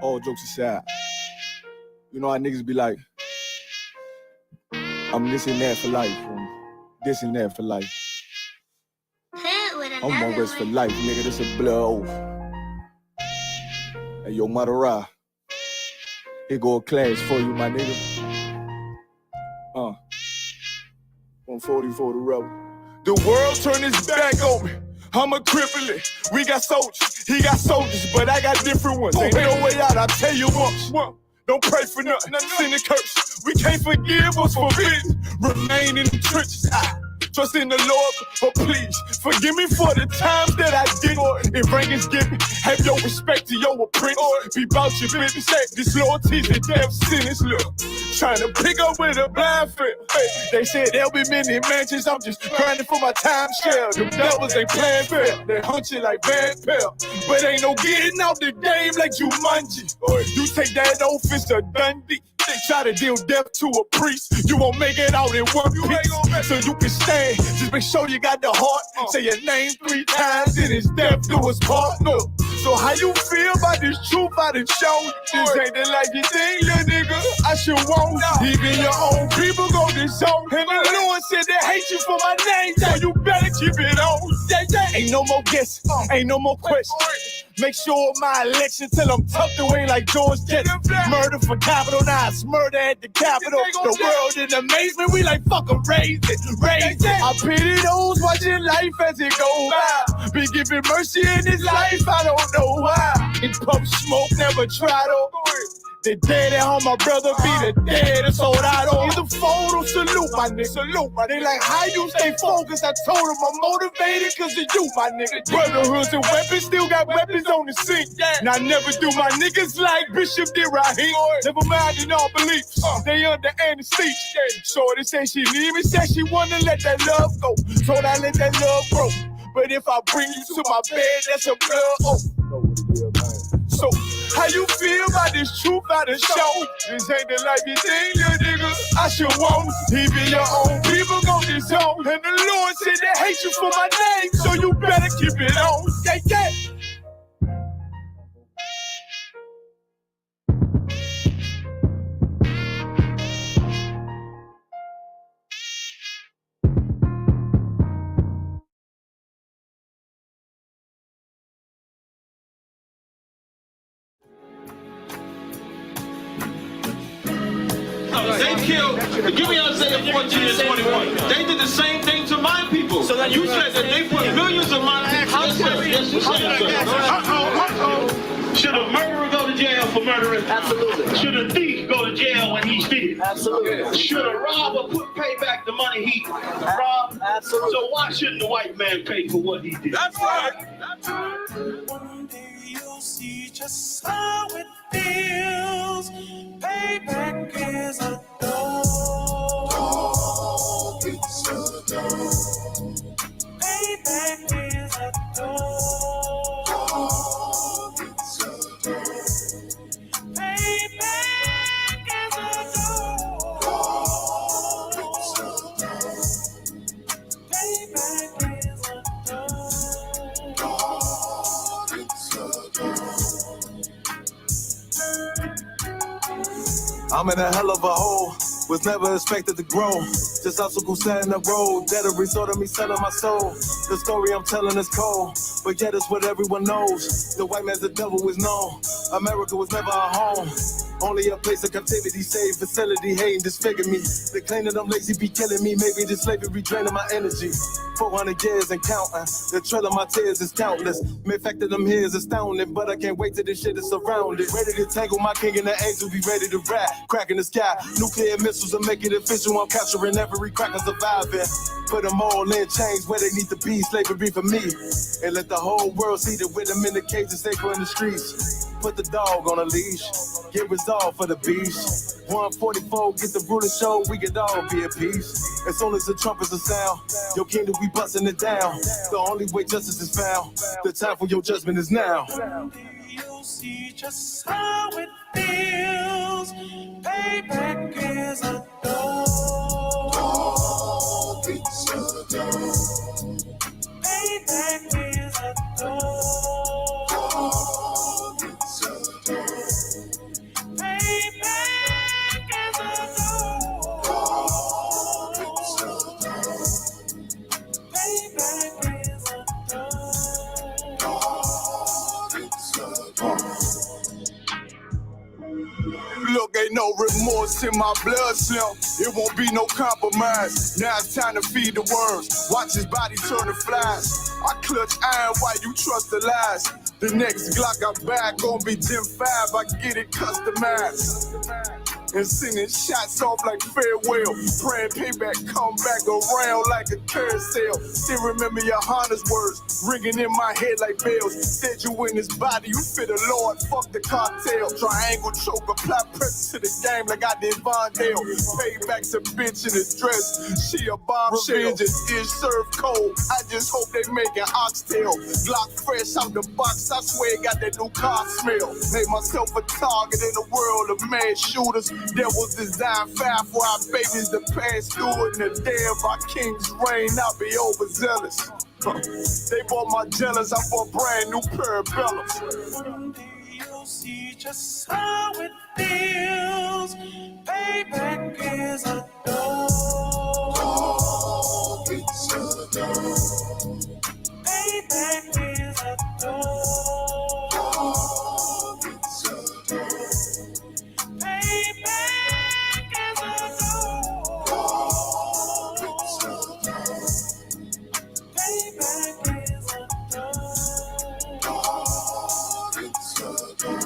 all jokes aside, you know how niggas be like, I'm this and that for life, and this and that for life. I'm on rest for life, nigga, this a blood oath. Hey, yo, Madara, here go a class for you, my nigga. 140 for the rebel. The world turned its back on me. I'm a cripple. We got soldiers, he got soldiers, but I got different ones. Ain't no way out, I'll tell you once. Don't pray for nothing, sin and curse. We can't forgive what's forbidden. Remain in the trenches. Trust in the Lord, but please forgive me for the times that I did. If rank is given, have your respect to your apprentice. Be about your business. This loyalty's a death sentence. Look, trying to pick up with a blind fail. They said there'll be many mansions. I'm just grinding for my time share. The devils ain't playing fair. They hunt you like bad pal. But ain't no getting out the game like Jumanji. You take that oath, it's a Dundee. They try to deal death to a priest. You won't make it out in one piece. So you can stand. Just make sure you got the heart. Say your name 3 times and it's death do us part. No. So how you feel about this truth I done shown? This ain't the like you think, little nigga. I should want. Even your own people go this zone. And the Lord said they hate you for my name. So you better keep it on. Ain't no more guessing. Ain't no more questions. Make sure my election till I'm tucked away like George Jetson. Murder for capital, now it's murder at the Capitol. The world in amazement, we like fuck 'em, raise it, raise it. I pity those watching life as it goes by. Be giving mercy in this life, I don't know why. In pump smoke, never try to. The dead at home, my brother be the dead, it's all I don't. Either fold or salute, my nigga. Salute, my nigga. They like, how you stay focused? I told them I'm motivated cause of you, my nigga. Brotherhoods and weapons, still got weapons on the scene. And I never do my niggas like Bishop did Raheem. Never mind in all beliefs, they under anesthesia. Shorty said she leaving, said she wanna let that love go. Told I let that love grow. But if I bring you to my bed, that's a blood oath. So, how you feel about this truth I done showed? This ain't the life you think, little nigga. I should want. Even your own people go this zone. And the Lord said they hate you for my name, so you better keep it on. Yeah, yeah. They killed, give me Isaiah 14 and 21. They did the same thing to my people. So that you said that they put millions of my people. Should a murderer go to jail for murdering? Absolutely. Should a thief go to jail when he steals? Absolutely. Should a robber pay back the money he robbed? Absolutely. So why shouldn't the white man pay for what he did? That's right. That's right. One day you'll see just how it feels. Payback is a dog. It's a dog. Payback is a dog. It's a dog. Payback is a dog. It's a dog. Payback is a dog. It's a dog. I'm in a hell of a hole, was never expected to grow. Just obstacle set in the road, that a result of me selling my soul. The story I'm telling is cold, but yet it's what everyone knows. The white man's the devil is known. America was never our home. Only a place of captivity, safe facility, hating, disfigure me. They claim that I'm lazy, be killing me. Maybe the slavery draining my energy. 400 years and counting. The trail of my tears is countless. The fact that I'm here is astounding, but I can't wait till this shit is surrounded. Ready to tangle my king and the angel, be ready to rap. Crack in the sky, nuclear missiles and make it official. I'm capturing every cracker surviving. Put them all in chains where they need to be. Slavery for me. And let the whole world see that with them in the cages, safer in the streets. Put the dog on a leash. Get resolved for the beast. 144, get the ruler show, we could all be at peace. As soon as the trumpets are sound, your kingdom, we busting it down. The only way justice is found, the time for your judgment is now. You'll see just how it feels. Payback is a dog. It's a dog. Payback is a dog. It's a dog. remorse in my blood slump. It won't be no compromise. Now it's time to feed the worms. Watch his body turn to flies. I clutch iron while you trust the lies. The next Glock I buy gon' be Gen 5. I get it customized. And sending shots off like farewell. Praying payback come back around like a carousel. Still remember YAHANNA's words ringing in my head like bells. Said you in his body, you fit the Lord, fuck the cartel. Triangle choke, apply pressure to the game like I did Vondale. Payback's a bitch in a dress, she a bombshell. Revenge is served cold, I just hope they making oxtail. Glock fresh out the box, I swear it got that new car smell. Made myself a target in a world of mad shooters. There was designed fire for our babies to pass through. In the day of our king's reign, I'll be overzealous. They bought my jealous, I bought brand new parabellums. Someday you'll see just how it feels. Payback is a dog. It's a dog. Payback is a dog. It's a dog. Payback is a dog. It's a dog. Payback is a dog. It's a dog.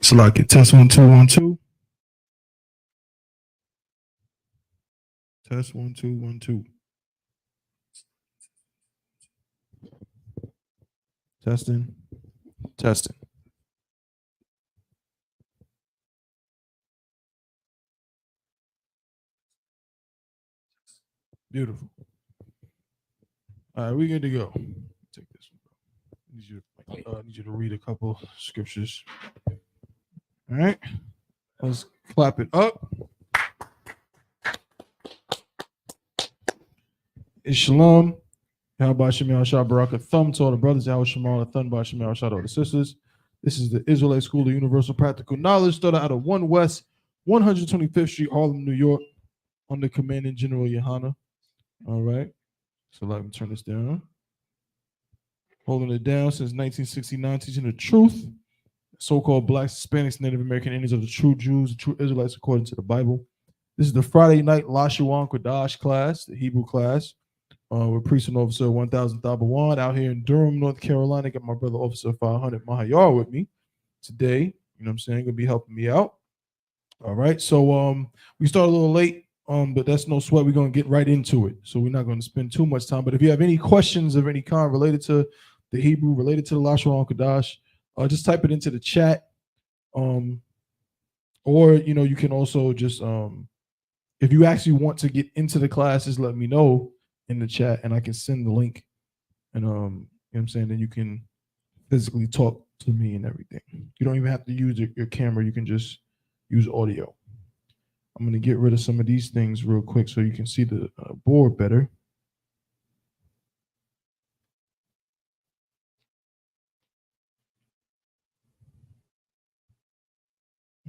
Select it. Test 1 2 1 2. Test 1 2 1 2. Testing. Testing. Beautiful. All right, we're good to go. Take this one. I need you to read a couple scriptures. All right, let's clap it up. It's Shalom. How about Shemal Shah Baraka? Thumb to all the brothers. How Shemal, a thumb by Shemal Shah to all the sisters. This is the Israelite School of Universal Practical Knowledge, started out of 1 West, 125th Street, Harlem, New York, under Commanding General YAHANNA. All right. So let me turn this down. Holding it down since 1969, teaching the truth. So-called Blacks, Hispanics, Native American Indians are the true Jews, the true Israelites according to the Bible. This is the Friday night Lashawan Qadash class, the Hebrew class. With Priest and Officer 1000 Thabawan out here in Durham, North Carolina. Got my brother Officer 500 Mahayar with me today. You know what I'm saying? Gonna be helping me out. All right. So we started a little late, but that's no sweat. We're gonna get right into it. So we're not gonna spend too much time. But if you have any questions of any kind related to the Hebrew, related to the Lashawan Qadash, just type it into the chat. Or you can also just if you actually want to get into the classes, let me know in the chat and I can send the link. And you know what I'm saying? Then you can physically talk to me and everything. You don't even have to use your camera. You can just use audio. I'm going to get rid of some of these things real quick so you can see the board better.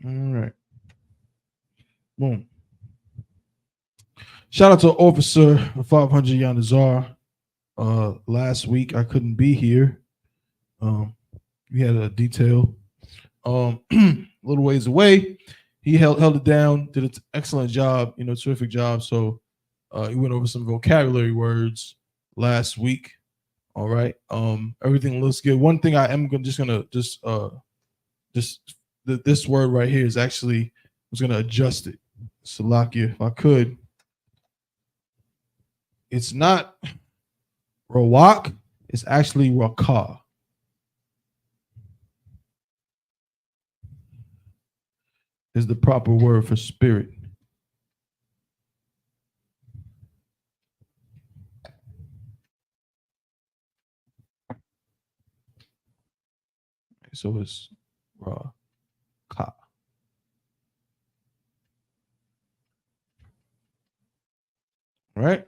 All right. Boom. Shout out to Officer 500 Yanazar. Last week I couldn't be here. We had a detail a little ways away. He held it down, did an excellent job, terrific job. So he went over some vocabulary words last week. All right. Everything looks good. One thing I am this word right here is actually, I was gonna adjust it. Salakia, if I could. It's not Rawak, it's actually Rakah. Is the proper word for spirit. So it's Rakah. All right.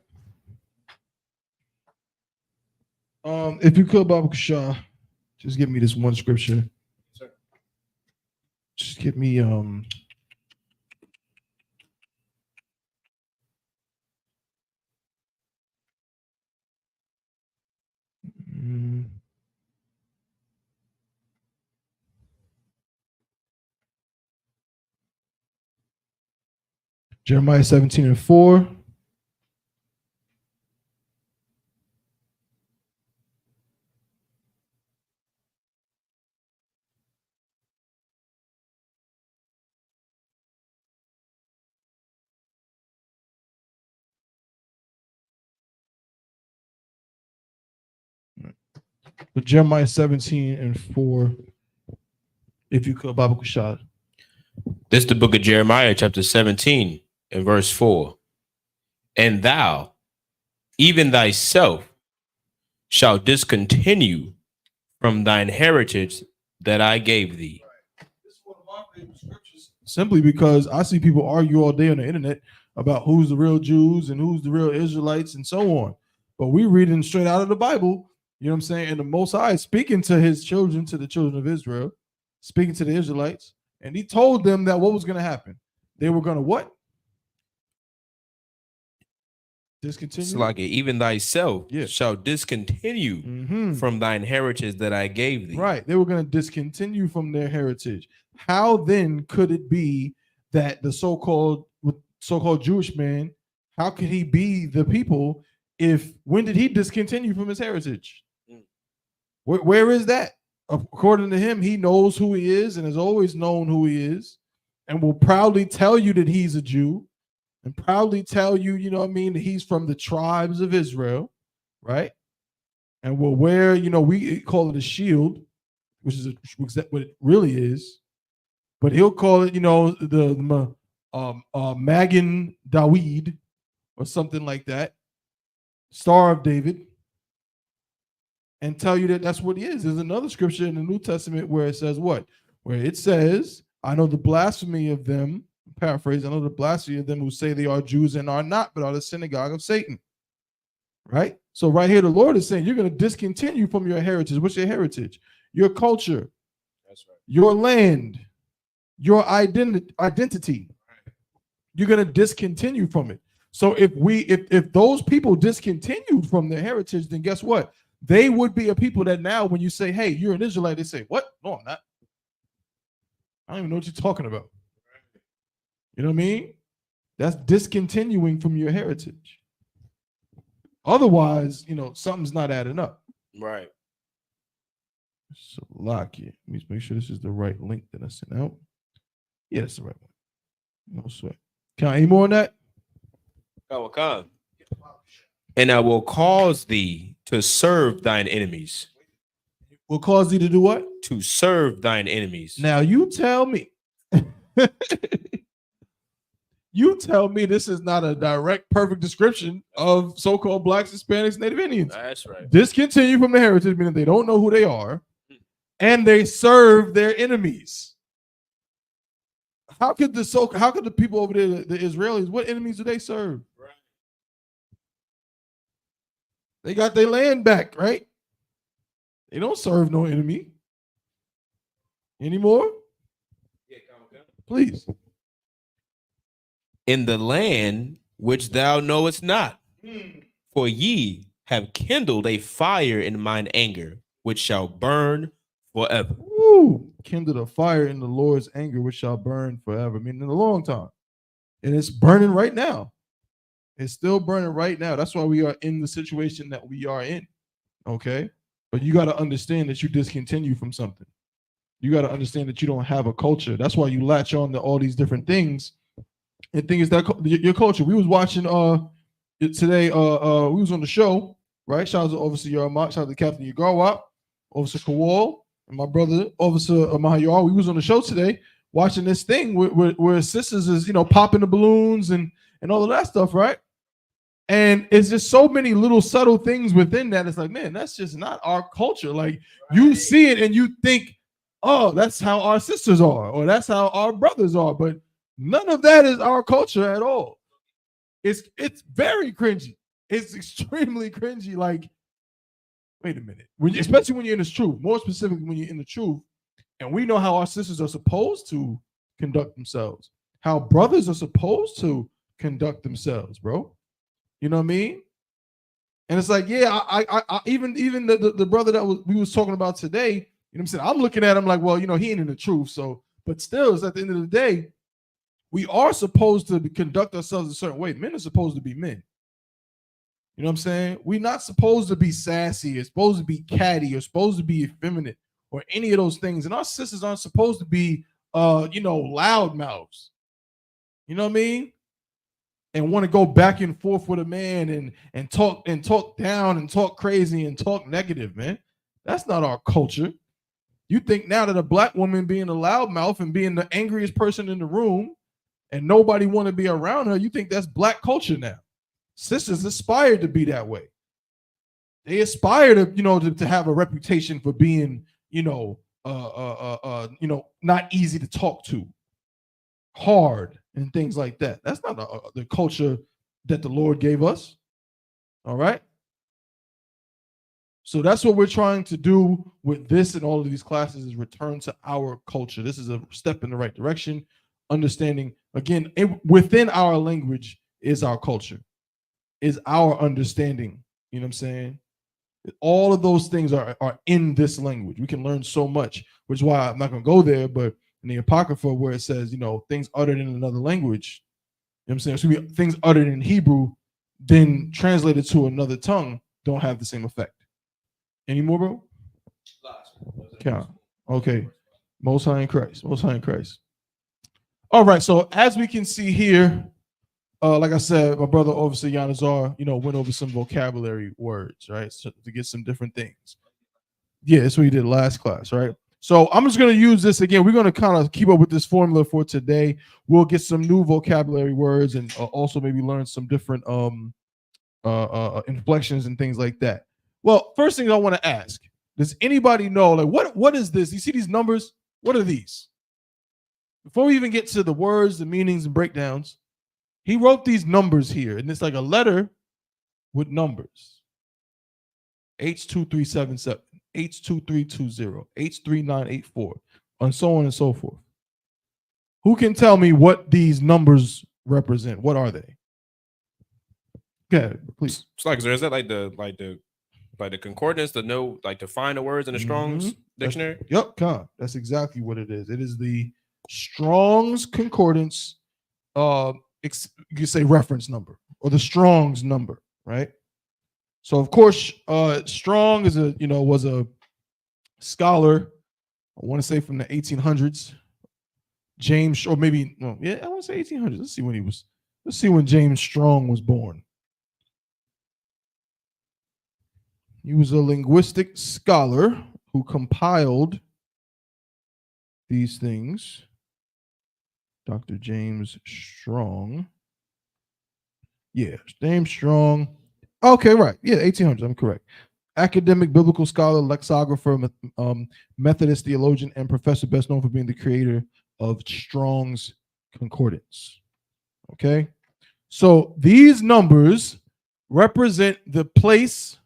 If you could, Baba Shah, just give me this one scripture. Sir. Just give me Jeremiah 17:4. But Jeremiah 17:4. If you could, Baba Kushad. This is the book of Jeremiah, chapter 17, and verse 4. And thou, even thyself, shall discontinue from thine heritage that I gave thee. This is one of my favorite scriptures. Simply because I see people argue all day on the internet about who's the real Jews and who's the real Israelites and so on. But we reading straight out of the Bible, you know what I'm saying? And the Most High is speaking to his children, to the children of Israel, speaking to the Israelites. And he told them that what was going to happen? They were going to what? Discontinue. It's like even thyself shall discontinue from thine heritage that I gave thee. Right. They were going to discontinue from their heritage. How then could it be that the so-called Jewish man, how could he be the people when did he discontinue from his heritage? Where is that? According to him, he knows who he is and has always known who he is and will proudly tell you that he's a Jew and proudly tell you, you know what I mean, that he's from the tribes of Israel, right? And will wear, we call it a shield, which is what it really is. But he'll call it, the Magen Dawid or something like that, Star of David, and tell you that that's what he is. There's another scripture in the New Testament where it says what? Where it says, I know the blasphemy of them, paraphrase, I know the blasphemy of them who say they are Jews and are not, but are the synagogue of Satan. Right? So right here, the Lord is saying you're going to discontinue from your heritage. What's your heritage? Your culture. That's right. Your land. Your identity. You're going to discontinue from it. So if those people discontinued from their heritage, then guess what? They would be a people that now when you say, hey, you're an Israelite, they say, what? No, I'm not. I don't even know what you're talking about. You know what I mean? That's discontinuing from your heritage. Otherwise, something's not adding up. Right. So lock it. Let me make sure this is the right link that I sent out. Yeah, that's the right one. No sweat. Can I any more on that? Come. And I will cause thee to serve thine enemies. Will cause thee to do what? To serve thine enemies. Now you tell me. You tell me this is not a direct, perfect description of so-called blacks, Hispanics, Native Indians. That's right. Discontinue from the heritage, meaning they don't know who they are, and they serve their enemies. How could the people over there, the Israelis, what enemies do they serve? Right. They got their land back, right? They don't serve no enemy anymore. Yeah, please. In the land which thou knowest not, for ye have kindled a fire in mine anger, which shall burn forever. Woo! Kindled a fire in the Lord's anger, which shall burn forever. Meaning in a long time. And it's burning right now. It's still burning right now. That's why we are in the situation that we are in. Okay? But you got to understand that you discontinue from something. You got to understand that you don't have a culture. That's why you latch on to all these different things. And thing is that your culture. We was watching today. We was on the show, right? Shout out to Officer Yarmak, shout out to Captain Yagarwap, Officer Kowal, and my brother Officer Mahayar. We was on the show today watching this thing where sisters is popping the balloons and all of that stuff, right? And it's just so many little subtle things within that. It's like, man, that's just not our culture. Like you see it and you think, oh, that's how our sisters are, or that's how our brothers are, but none of that is our culture at all. It's very cringy. It's extremely cringy. Like, wait a minute. Especially when you're in the truth, more specifically when you're in the truth, and we know how our sisters are supposed to conduct themselves, how brothers are supposed to conduct themselves, bro. You know what I mean? And it's like, yeah, I even the brother that we was talking about today, you know what I'm saying? I'm looking at him like, well, he ain't in the truth. So, but still, it's at the end of the day, we are supposed to conduct ourselves a certain way. Men are supposed to be men. You know what I'm saying? We're not supposed to be sassy. It's supposed to be catty. Or supposed to be effeminate or any of those things. And our sisters aren't supposed to be, loud mouths. You know what I mean? And want to go back and forth with a man and talk down and talk crazy and talk negative, man. That's not our culture. You think now that a black woman being a loudmouth and being the angriest person in the room and nobody want to be around her, you think that's black culture now. Sisters aspire to be that way. They aspire to, to have a reputation for being, not easy to talk to, hard and things like that. That's not the culture that the Lord gave us. All right. So that's what we're trying to do with this and all of these classes is return to our culture. This is a step in the right direction. Understanding, again, within our language is our culture, is our understanding. You know what I'm saying? All of those things are in this language. We can learn so much, which is why I'm not going to go there. But in the Apocrypha, where it says, things uttered in another language, you know what I'm saying? So things uttered in Hebrew, then translated to another tongue, don't have the same effect. Any more, bro? Okay. Most High in Christ. Most High in Christ. All right. So as we can see here, like I said, my brother Officer Yanazar, went over some vocabulary words, right? So to get some different things. Yeah, that's what he did last class, right? So I'm just going to use this again. We're going to kind of keep up with this formula for today. We'll get some new vocabulary words and also maybe learn some different inflections and things like that. Well, first thing I want to ask, does anybody know, like, what is this? You see these numbers? What are these? Before we even get to the words, the meanings, and breakdowns, he wrote these numbers here, and it's like a letter with numbers. H2377, H2320, H3984, and so on and so forth. Who can tell me what these numbers represent? What are they? Okay, please. It's like, is that like the concordance to know, like to find the words in the Strong's dictionary? That's exactly what it is. It is the Strong's concordance. You could say reference number or the Strong's number, right? So of course, Strong is was a scholar. I want to say from the 1800s. James, or maybe no, yeah, I want to say 1800s. Let's see when he was. Let's see when James Strong was born. He was a linguistic scholar who compiled these things. Dr. James Strong. Yeah, James Strong. Okay, right. Yeah, 1800s. I'm correct. Academic biblical scholar, lexicographer, Methodist theologian, and professor, best known for being the creator of Strong's Concordance. Okay, so these numbers represent the place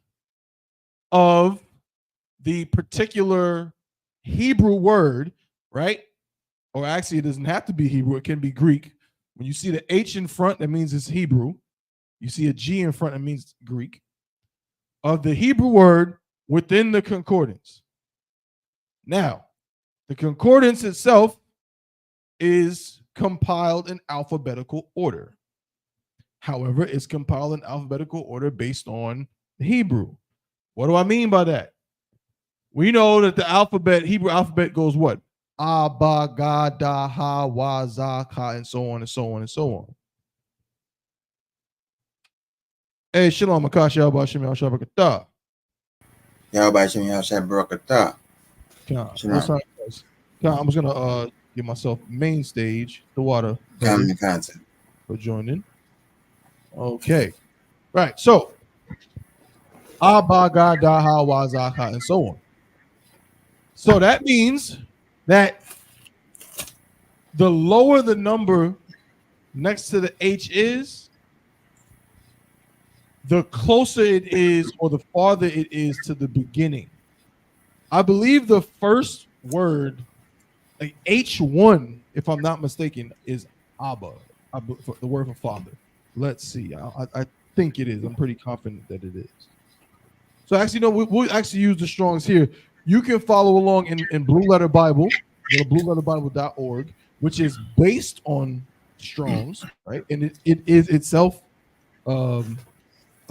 of the particular Hebrew word, right? Or actually, it doesn't have to be Hebrew, it can be Greek. When you see the H in front, that means it's Hebrew. You see a G in front, that means Greek. Of the Hebrew word within the concordance. Now, the concordance itself is compiled in alphabetical order. However, it's compiled in alphabetical order based on Hebrew. What do I mean by that? We know that the alphabet, Hebrew alphabet goes what? A, ba, ga, da, ha, wa, za, ka, and so on and so on and so on. Hey, shalom, akash, yahba, shem, yahshua, barakatah. Yahweh Shem Yahshua Barakatah. I'm just gonna give myself main stage, the water Common content. for joining. Okay, right. So, Abba, God, Daha, Wazaka, and so on. So that means that the lower the number next to the H is, the closer it is, or the farther it is to the beginning. I believe the first word, like H1, if I'm not mistaken, is Abba, the word for father. Let's see. I think it is. I'm pretty confident that it is. So actually, no, we'll actually use the Strongs here. You can follow along in Blue Letter Bible, go to blueletterbible.org, which is based on Strongs, right? And it is itself a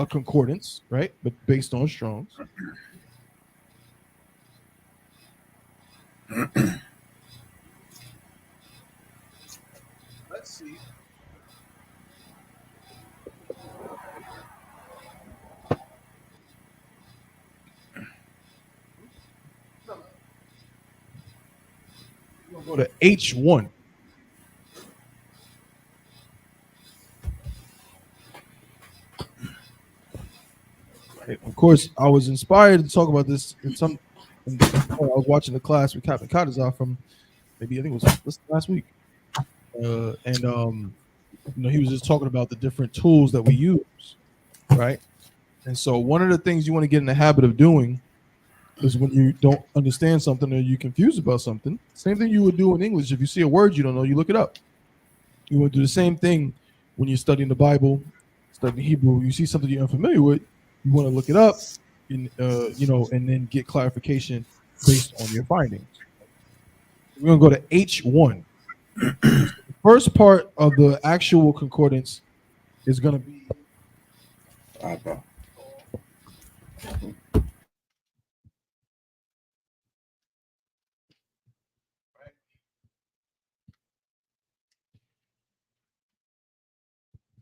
concordance, right? But based on Strongs. Let's see. We're gonna go to H1. Right. Of course, I was inspired to talk about this I was watching the class with Captain Qadash from maybe I think it was last week, and he was just talking about the different tools that we use, right? And so one of the things you want to get in the habit of doing is when you don't understand something or you're confused about something, same thing you would do in English. If you see a word you don't know, you look it up. You want to do the same thing when you're studying the Bible, studying Hebrew. You see something you're unfamiliar with, you want to look it up, and then get clarification based on your findings. We're gonna go to H1. The first part of the actual concordance is gonna be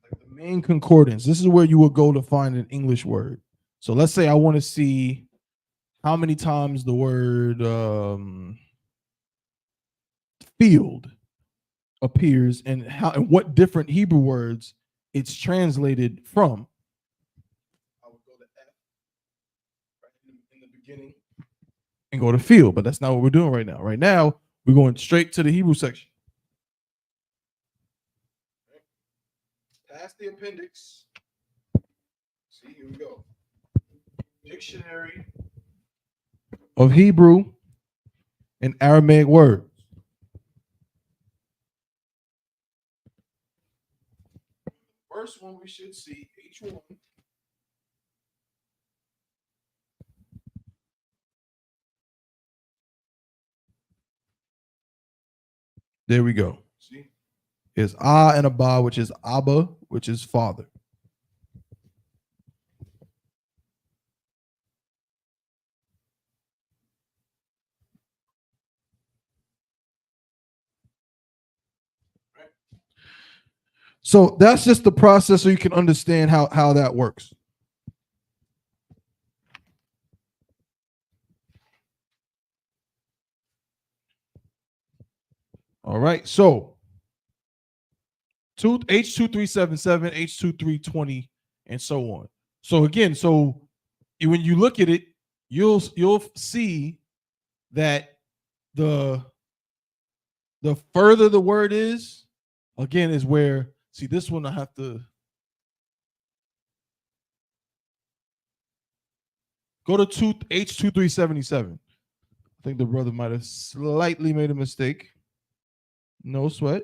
the main concordance. This is where you would go to find an English word. So let's say I want to see how many times the word field appears and what different Hebrew words it's translated from. I would go to F right in the beginning and go to field, but that's not what we're doing right now. Right now, we're going straight to the Hebrew section. Past the appendix. See, here we go. Dictionary of Hebrew and Aramaic words. First one we should see, H1. There we go. See? Is Ah and Abba, which is Abba, which is father. So that's just the process so you can understand how that works. All right, so H2377, H2320, and so on. So again, so when you look at it, you'll see that the further the word is, again, is where, see, this one I have to go to H2377. I think the brother might have slightly made a mistake. No sweat.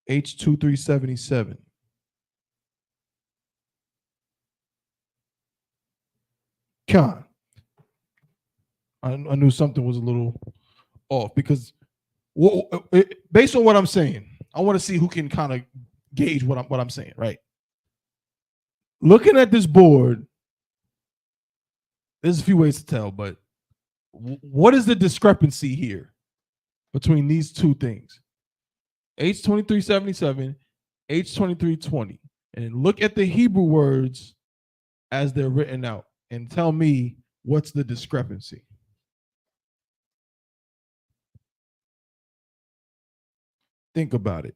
H2377. Con. I knew something was a little off because based on what I'm saying, I want to see who can kind of gauge what I'm saying, right? Looking at this board, there's a few ways to tell, but what is the discrepancy here between these two things? H2377, H2320. And look at the Hebrew words as they're written out and tell me what's the discrepancy. Think about it.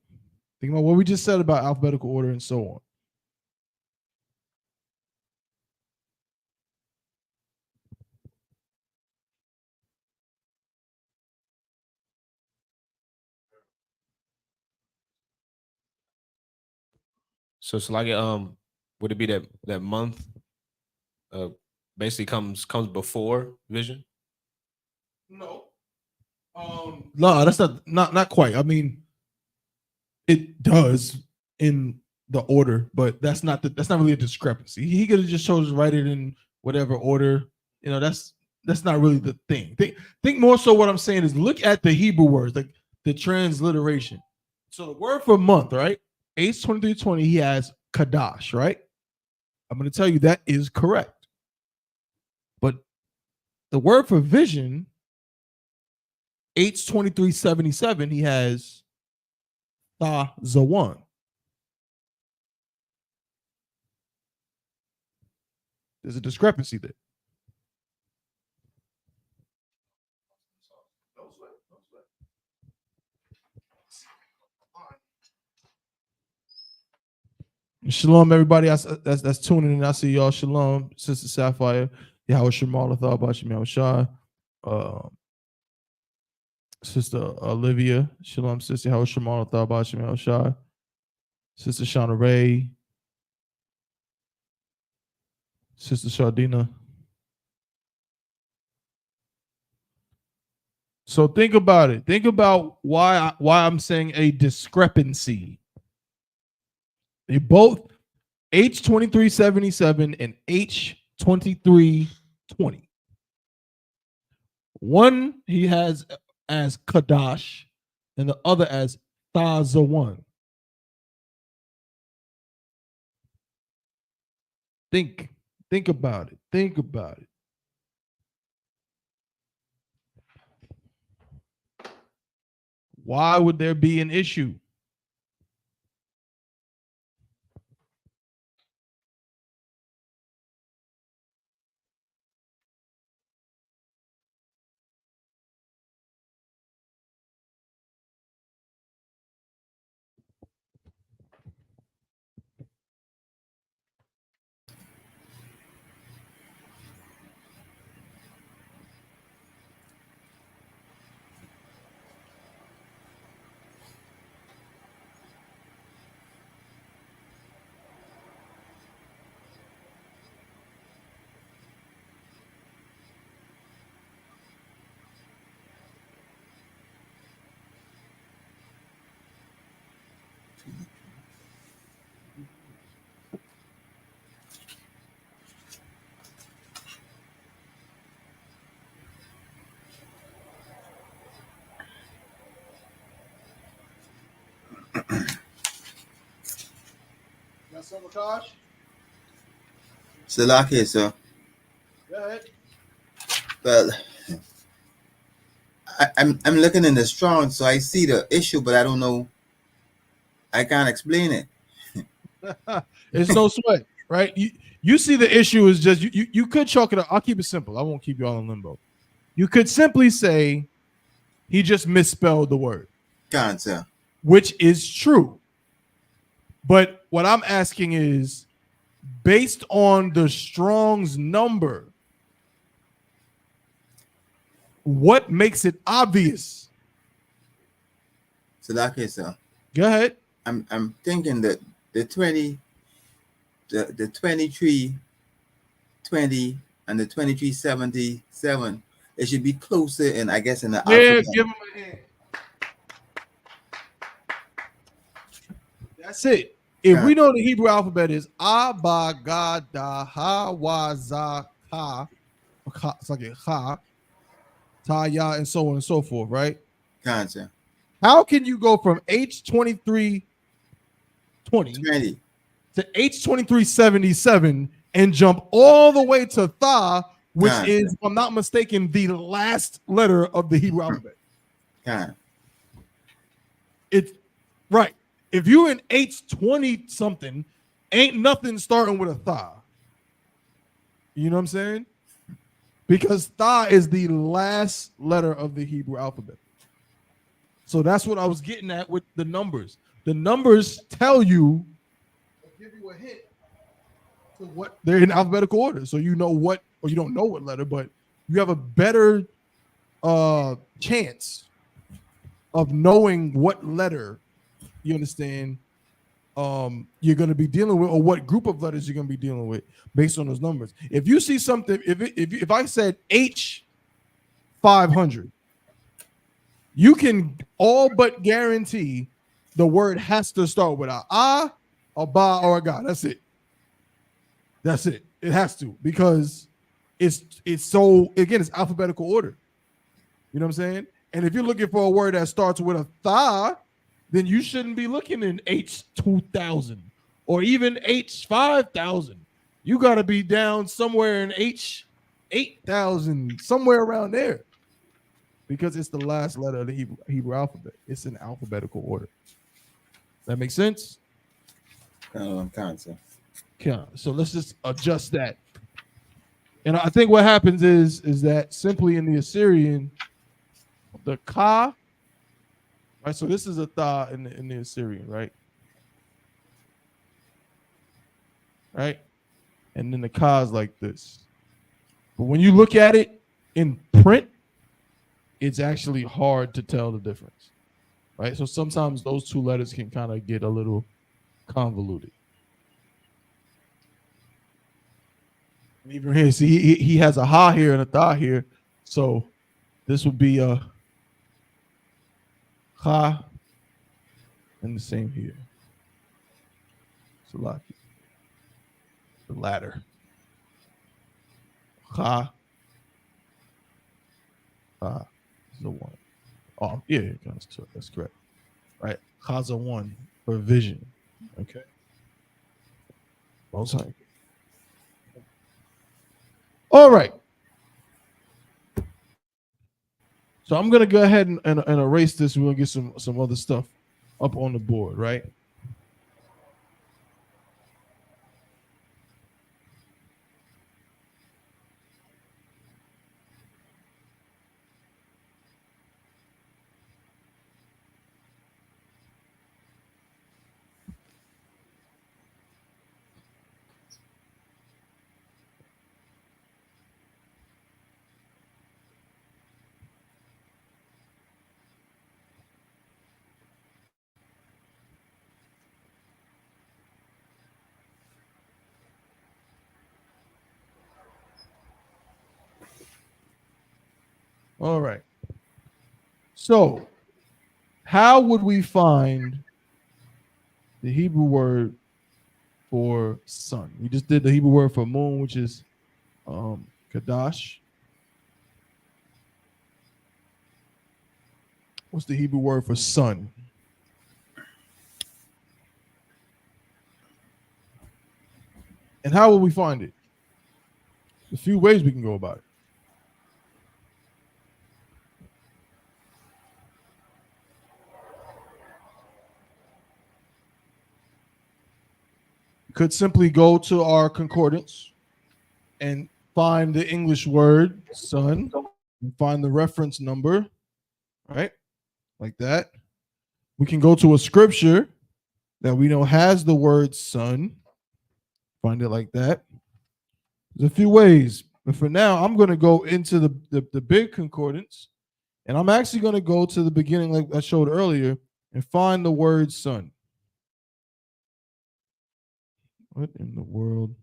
Think about what we just said about alphabetical order and so on. So it's like would it be that month basically comes before vision? No. No, that's not quite. I mean, it does in the order, but that's not really a discrepancy. He could have just chose to write it in whatever order. You know, that's not really the thing. Think more so what I'm saying is look at the Hebrew words, like the transliteration. So the word for month, right? H2320, he has Qadash, right? I'm going to tell you that is correct. But the word for vision, H2377, he has Lashawan. There's a discrepancy there. Shalom, everybody. That's tuning in. I see y'all. Shalom, Sister Sapphire. Yahweh Shemal, Shah, Shah. Sister Olivia. Shalom, Sister Yahweh Shemal, Shah. Sister Shauna Ray. Sister Shardina. So think about it. Think about why I'm saying a discrepancy. They both H2377 and H2320. One he has as Qadash and the other as Lashawan. Think about it. Think about it. Why would there be an issue? Got some, Akash? Salaki, sir. Go ahead. Well, I'm looking in the strong, so I see the issue, but I don't know. I can't explain it. It's no sweat, right? You see the issue is just you could chalk it up. I'll keep it simple. I won't keep you all in limbo. You could simply say he just misspelled the word, Can't tell. which is true. But what I'm asking is, based on the Strong's number, what makes it obvious? So that case, Go ahead. I'm thinking that the 20, the 23, 20, and the 2377, it should be closer, and I guess in the alphabet. Give him a hand. That's it. If we know the Hebrew alphabet is A, Ba, Ga, Da, Ha, Wa, Za, Ha, it's like a Ha, Ta, Ya, and so on and so forth, right? Gotcha. How can you go from H2320 20. to H2377 and jump all the way to Tha, which is, if I'm not mistaken, the last letter of the Hebrew alphabet? It's right. If you're in H20 something, ain't nothing starting with a Tha. You know what I'm saying? Because Tha is the last letter of the Hebrew alphabet. So that's what I was getting at with the numbers. The numbers tell you, give you a hint to what they're in alphabetical order. So you know what, or you don't know what letter, but you have a better chance of knowing what letter, you understand, you're going to be dealing with, or what group of letters you're going to be dealing with based on those numbers. If you see something, if I said H500, you can all but guarantee the word has to start with a ba, or a ga. That's it. That's it. It has to, because it's so, again, it's alphabetical order. You know what I'm saying? And if you're looking for a word that starts with a Tha, then you shouldn't be looking in H2000 or even H5000. You got to be down somewhere in H8000, somewhere around there, because it's the last letter of the Hebrew alphabet. It's in alphabetical order. That makes sense? Concept. Yeah. So let's just adjust that. And I think what happens is that simply in the Assyrian, the Ka, right? So this is a Tha in the Assyrian, right? Right? And then the Ka is like this. But when you look at it in print, it's actually hard to tell the difference, right? So sometimes those two letters can kind of get a little convoluted. And even here, see, he has a Ha here and a Tha here. So this would be a Ha, and the same here. Salaki. The latter. Ha. Ha is a 1. Oh, yeah, that's correct. Right. Ha's a 1 for vision. Okay. Most high. All right. So I'm gonna go ahead and erase this. We're gonna get some other stuff up on the board, right? All right. So, how would we find the Hebrew word for sun? We just did the Hebrew word for moon, which is Qadash. What's the Hebrew word for sun? And how will we find it? There's a few ways we can go about it. could simply go to our concordance and find the English word son and find the reference number, right? Like that. We can go to a scripture that we know has the word son, find it like that. There's a few ways, but for now, I'm going to go into the big concordance, and I'm actually going to go to the beginning, like I showed earlier, and find the word son. What in the world?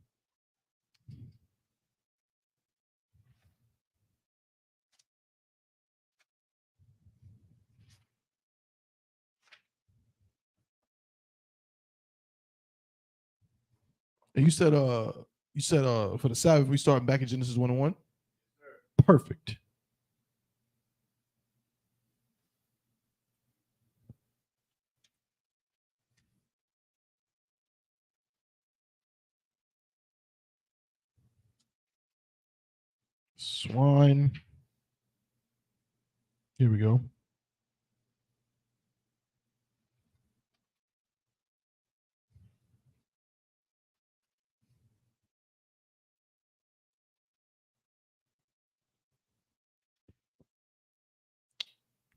And you said for the Sabbath we start back in Genesis 1:1. Perfect. Swine. Here we go.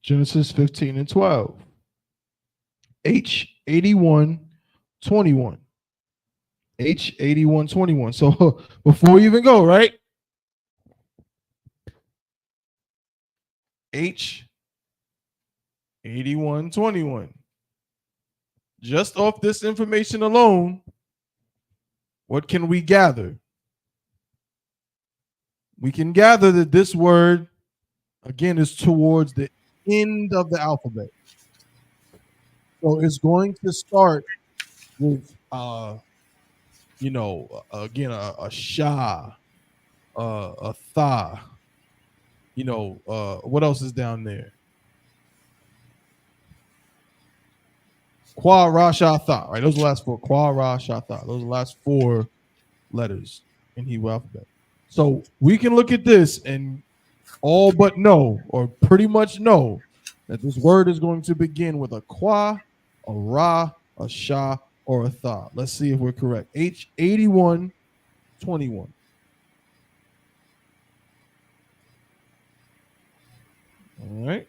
Genesis 15:12. H81:21. H81:21. So before you even go, right? H81:21. Just off this information alone, what can we gather? We can gather that this word, again, is towards the end of the alphabet. So it's going to start with, again, a sha, a tha. What else is down there? Qua, ra, sha, tha, right? Those are the last four. Qua, ra, sha, tha. Those are the last four letters in Hebrew alphabet. So we can look at this and all but know, or pretty much know, that this word is going to begin with a qua, a ra, a sha, or a tha. Let's see if we're correct. H81:21. All right.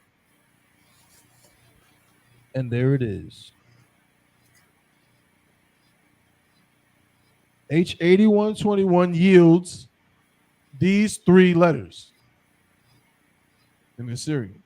And there it is. H81:21 yields these three letters in the Syrian.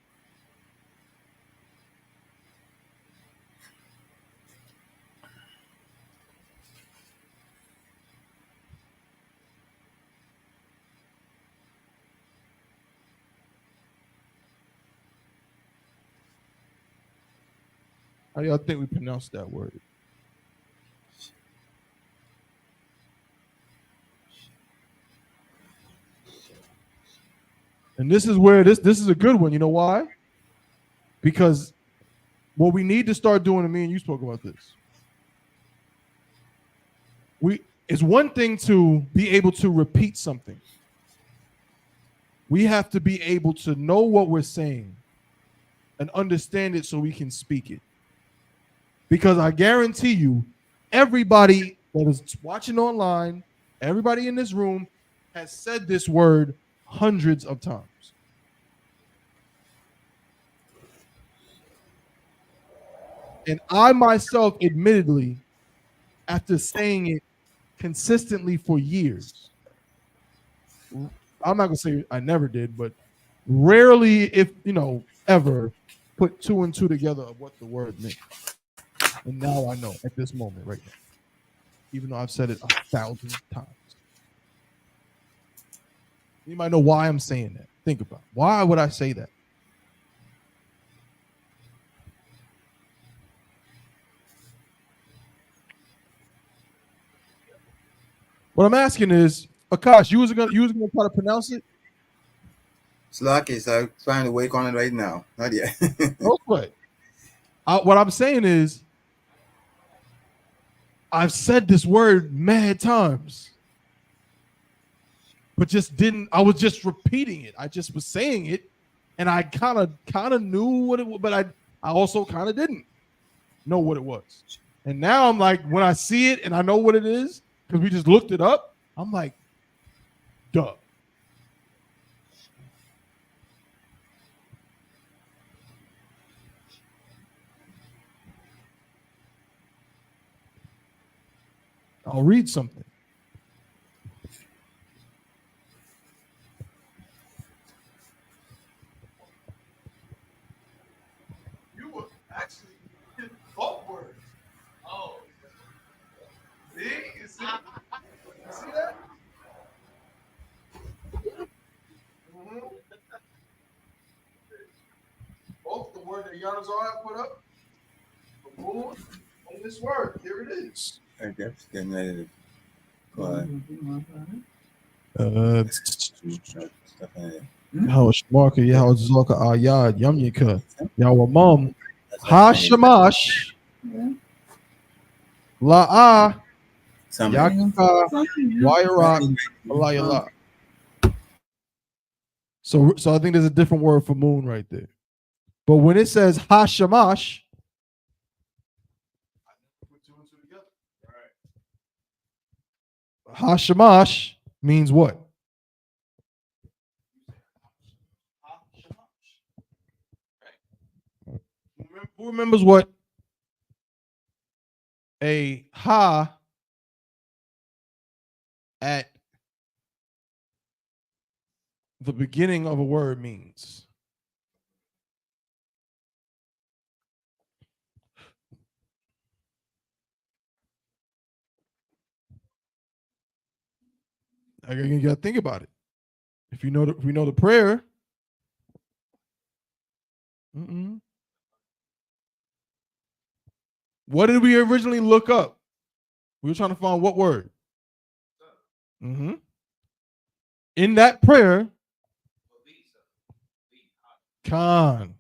How y'all think we pronounce that word? And this is where this is a good one. You know why? Because what we need to start doing, and me and you spoke about this. It's one thing to be able to repeat something. We have to be able to know what we're saying and understand it so we can speak it. Because I guarantee you, everybody that is watching online, everybody in this room has said this word hundreds of times. And I myself, admittedly, after saying it consistently for years, I'm not going to say I never did, but rarely, if ever, put two and two together of what the word meant. And now I know at this moment right now, even though I've said it 1,000 times. You might know why I'm saying that. Think about it. Why would I say that? What I'm asking is, Akash, you was gonna try to pronounce it? Slacky, so I'm trying to work on it right now. Not yet. Okay. What I'm saying is, I've said this word mad times, but I was just repeating it. I just was saying it, and I kind of knew what it was, but I also kind of didn't know what it was. And now I'm like, when I see it and I know what it is, because we just looked it up, I'm like, duh. I'll read something. You were actually both words. Oh. See? You see that? Mm-hmm. Both the word that Yanazar put up, the moon, and this word. Here it is. That's getting ready to go ahead. Hashmarka, Yahazaka, Ayad, Yamyaka, Yawamam, Hashamash, La'a, Yaka, Wairak, Alayala. So I think there's a different word for moon right there. But when it says Hashamash, Hashamash means what? Who remembers what a ha at the beginning of a word means? You gotta think about it. If we know the prayer. What did we originally look up? We were trying to find what word? In that prayer, Khan.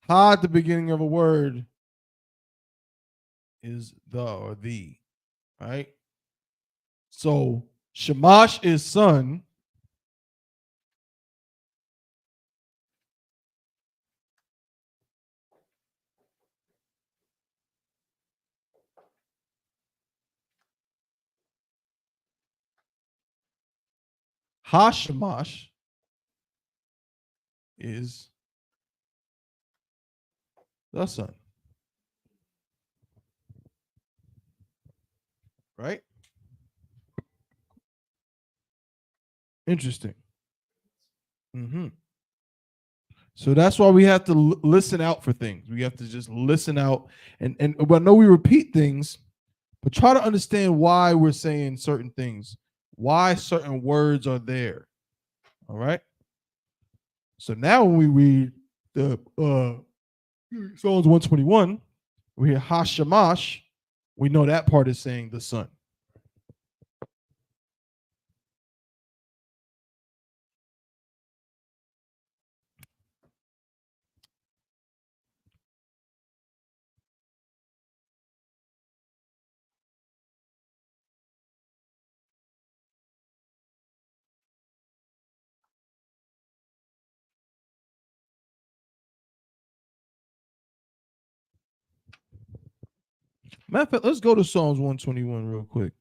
Ha at the beginning of a word is the or the, right? So Shamash is son. Hashamash is the son. Right? Interesting. So that's why we have to listen out for things. We have to just listen out. And I know we repeat things, but try to understand why we're saying certain things, why certain words are there. All right. So now when we read the Psalms 121, we hear Hashamash, we know that part is saying the son. Matter of fact, let's go to Psalms 121 real quick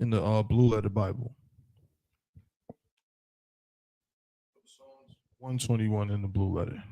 in the blue letter Bible. Psalms 121 in the blue letter.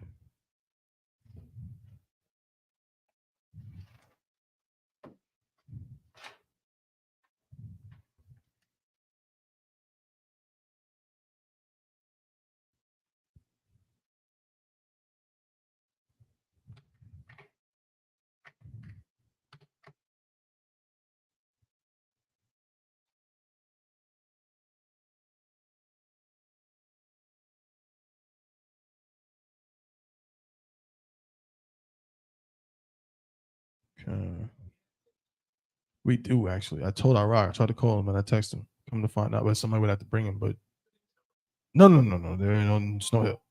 We do actually. I told Iraq. I tried to call him and I texted him. Come to find out, but somebody would have to bring him. But no. There ain't no help.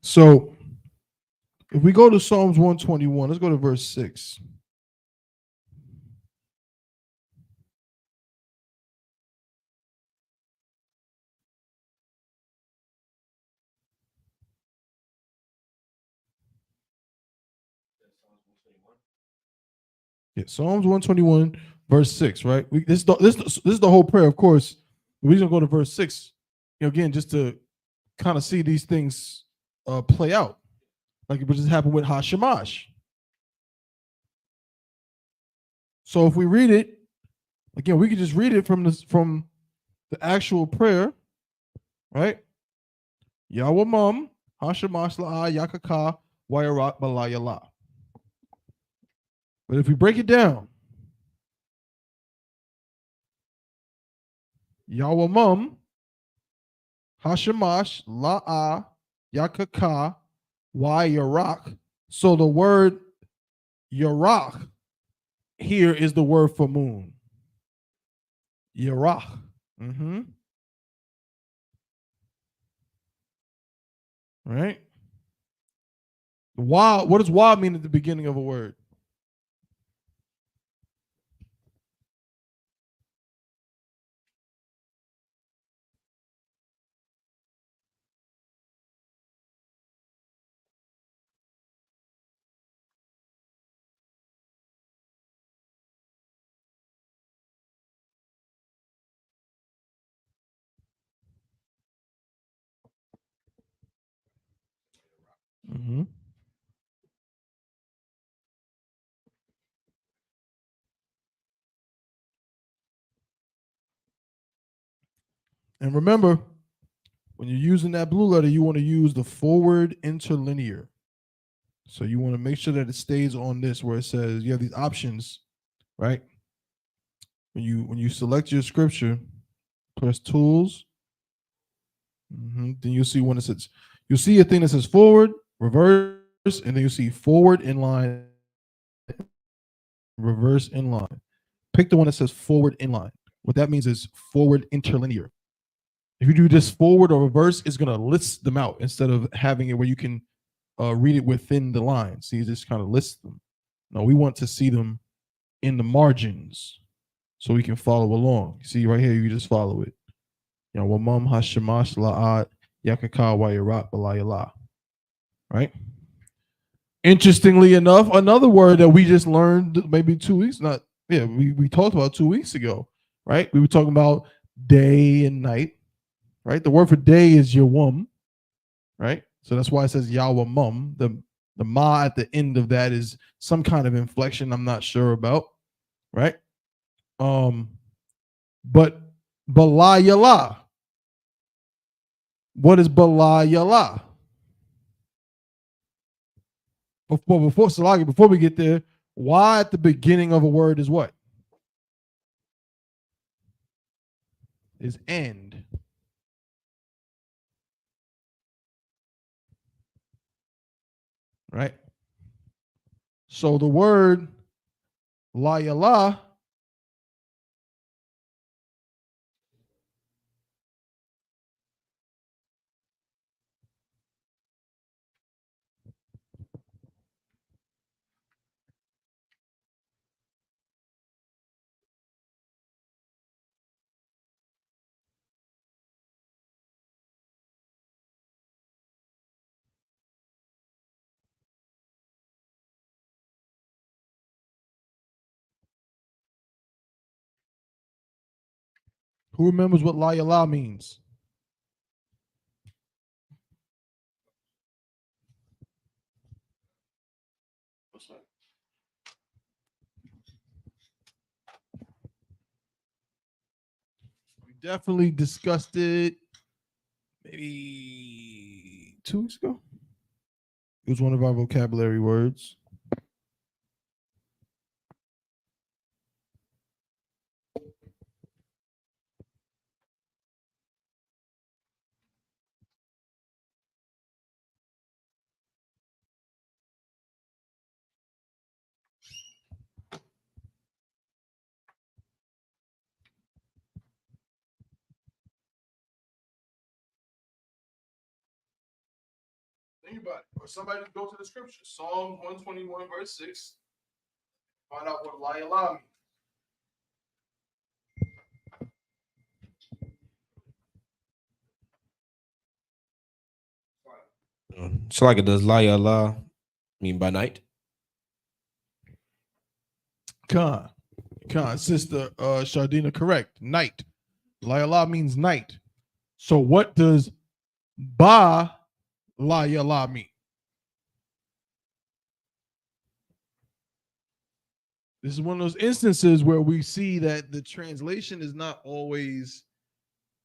So if we go to Psalms 121, let's go to verse 6. Yeah, Psalms 121, verse 6, right? This is the whole prayer, of course. We're going to go to verse 6, again, just to kind of see these things play out, like it just happened with Hashemash. So if we read it, again, we could just read it from the actual prayer, right? Yahweh Mum, Hashemash La'a, Yakaka, Wayarat Balayala. But if we break it down, Yahweh Mum, Hashemash La'a, Yakaka, Wayarak. So the word Yarak here is the word for moon. Yarak. Mm-hmm. Right? Wa, what does Wa mean at the beginning of a word? Mm-hmm. And remember, when you're using that blue letter, you want to use the forward interlinear. So you want to make sure that it stays on this where it says you have these options, right? When you select your scripture, press tools. Then you'll see when it says, you'll see a thing that says forward, reverse, and then you'll see forward inline, reverse inline. Pick the one that says forward inline. What that means is forward interlinear. If you do this forward or reverse, it's going to list them out instead of having it where you can read it within the line. So you just kind of list them. No, we want to see them in the margins so we can follow along. See right here, you just follow it. You know, Wamam Hashemash La'at Yakaka Wayarat Balayala. Right? Interestingly enough, another word that we just learned maybe 2 weeks, we talked about 2 weeks ago, right? We were talking about day and night, right? The word for day is Yawum, right? So that's why it says Yahweh Mum. The ma at the end of that is some kind of inflection I'm not sure about, right? But Balayala. What is Balayala? Before Salagi, before we get there, why at the beginning of a word is what? Is end. Right? So the word la yala who remembers what la yala means? We definitely discussed it maybe 2 weeks ago. It was one of our vocabulary words. Anybody or somebody go to the scripture. Psalm 121 verse 6. Find out what la means. So like, does la Allah mean by night? Khan, sister Shardina, correct. Night. La means night. So what does ba la mean? This is one of those instances where we see that the translation is not always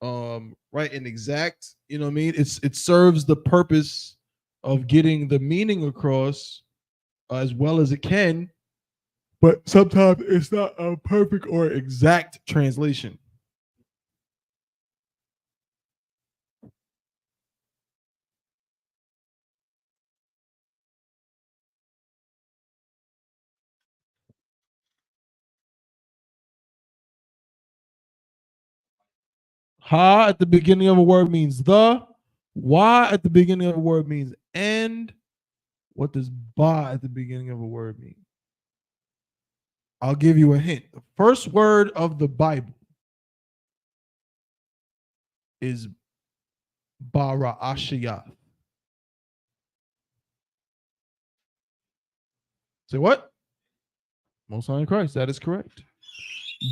right and exact. You know what I mean? It serves the purpose of getting the meaning across as well as it can, but sometimes it's not a perfect or exact translation. Ha at the beginning of a word means the. Wa at the beginning of a word means and. What does ba at the beginning of a word mean? I'll give you a hint. The first word of the Bible is Bara'ashiyah. Say what? Most High in Christ. That is correct.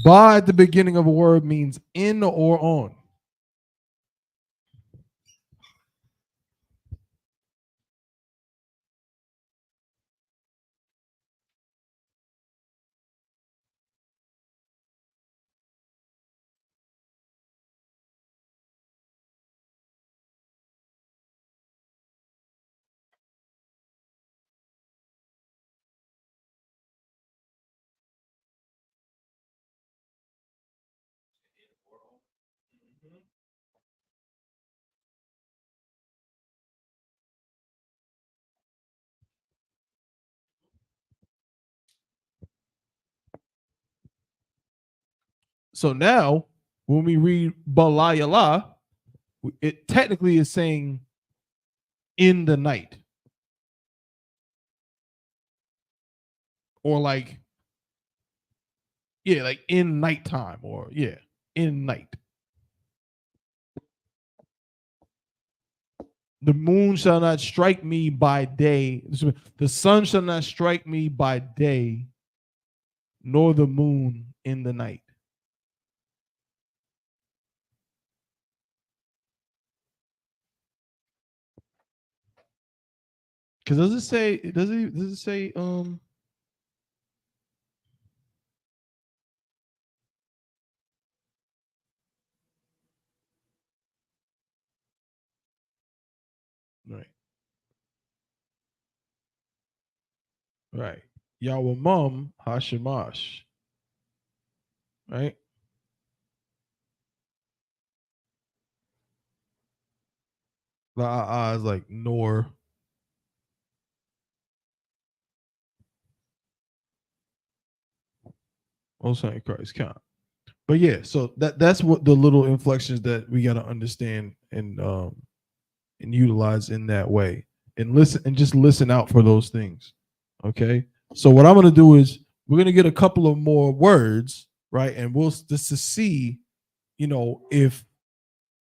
Ba at the beginning of a word means in or on. So now, when we read Balayala, it technically is saying in the night. Or like, yeah, like in nighttime, or yeah, in night. The moon shall not strike me by day. The sun shall not strike me by day, nor the moon in the night. Because does it say? Does it say? Right. Right. Yahweh Mum Hashemash. Right. La is like nor. Most High Christ count. But yeah, so that's what the little inflections that we got to understand and utilize in that way, and listen and just listen out for those things. Okay. So what I'm gonna do is we're gonna get a couple of more words, right, and we'll just to see, you know, if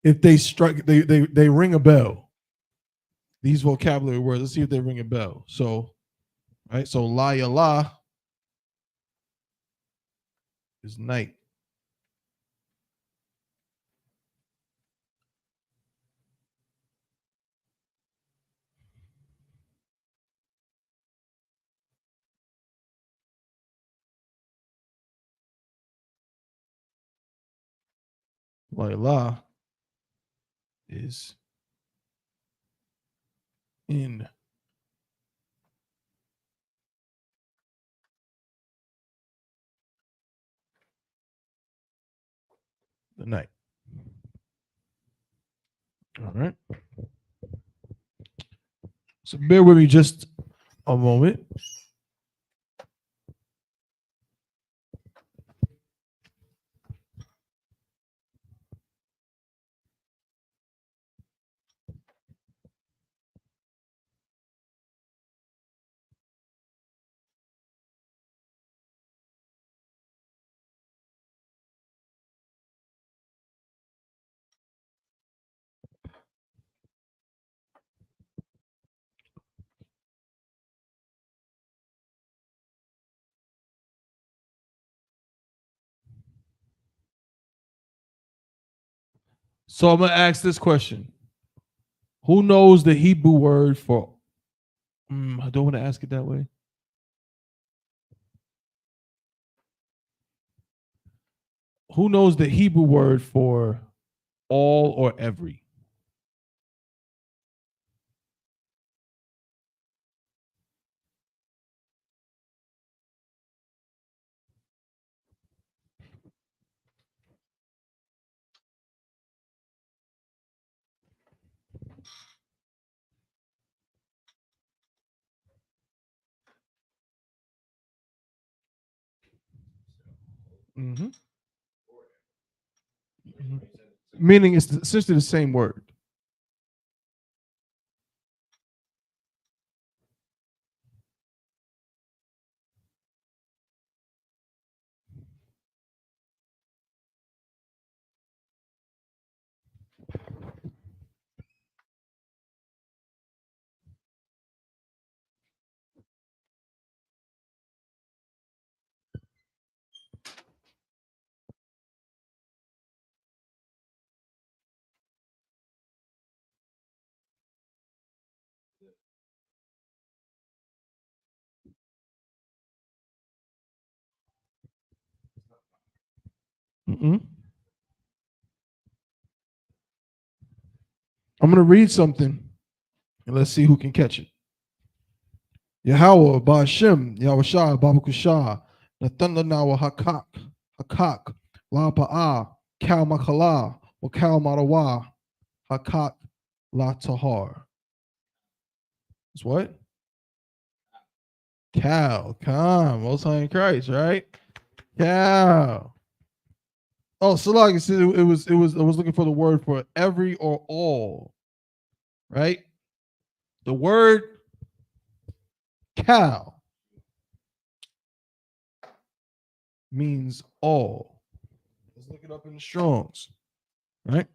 they strike, they ring a bell. These vocabulary words. Let's see if they ring a bell. So, right. So la is night. La is in the night. All right. So bear with me just a moment. So I'm gonna ask this question: who knows the Hebrew word for? I don't want to ask it that way. Who knows the Hebrew word for all or every? Mm-hmm. Mm-hmm. Meaning it's essentially the same word. Mm-mm. I'm going to read something and let's see who can catch it. Yahweh, Ba'ashem, Yahushua, Babakushah, Nathanawa Hakak, La Pa'a, Kal Makala, or Kal Marawa, Hakak, La Tahar. It's what? Cal, Most High in Christ, right? Cal. Oh, so like I said, I was looking for the word for every or all, right? The word Cal means all. Let's look it up in the Strongs, right?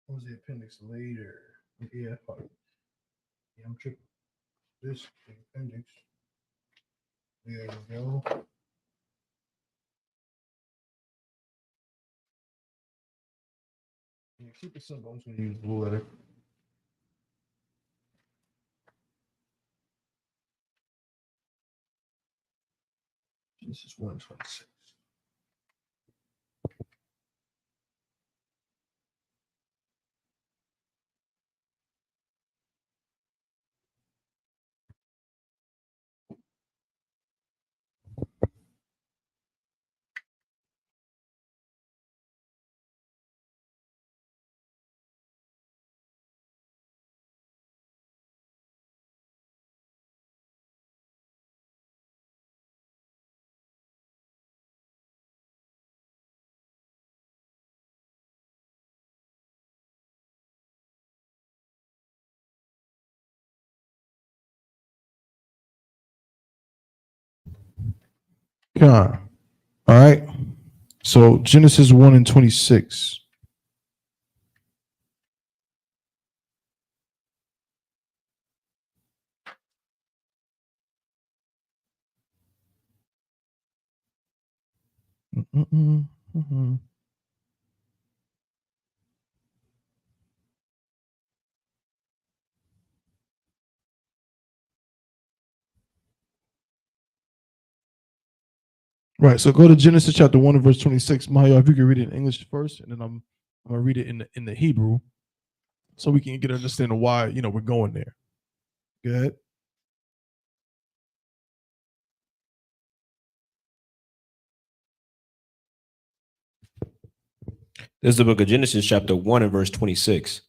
What was the appendix later? Yeah, I'm tripping. This appendix. There we go. Yeah, keep it simple. I'm just gonna use blue letter. This is 126. All right. So Genesis 1 and 26. Right. So go to Genesis chapter 1 and verse 26. Mahaya, if you can read it in English first, and then I'm gonna read it in the Hebrew, so we can get an understanding of why we're going there. Go ahead. This is the book of Genesis, chapter 1 and verse 26.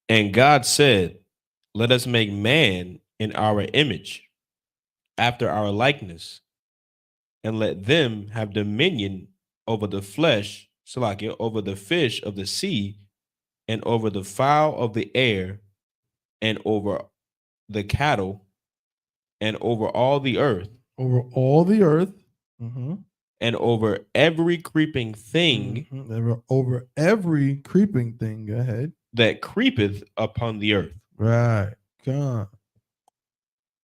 And God said, let us make man in our image, after our likeness, and let them have dominion over the flesh, Salakia, over the fish of the sea, and over the fowl of the air, and over the cattle, and over all the earth. Over all the earth. Mm-hmm. And over every creeping thing. Mm-hmm. Over every creeping thing. Go ahead. That creepeth upon the earth. Right. God.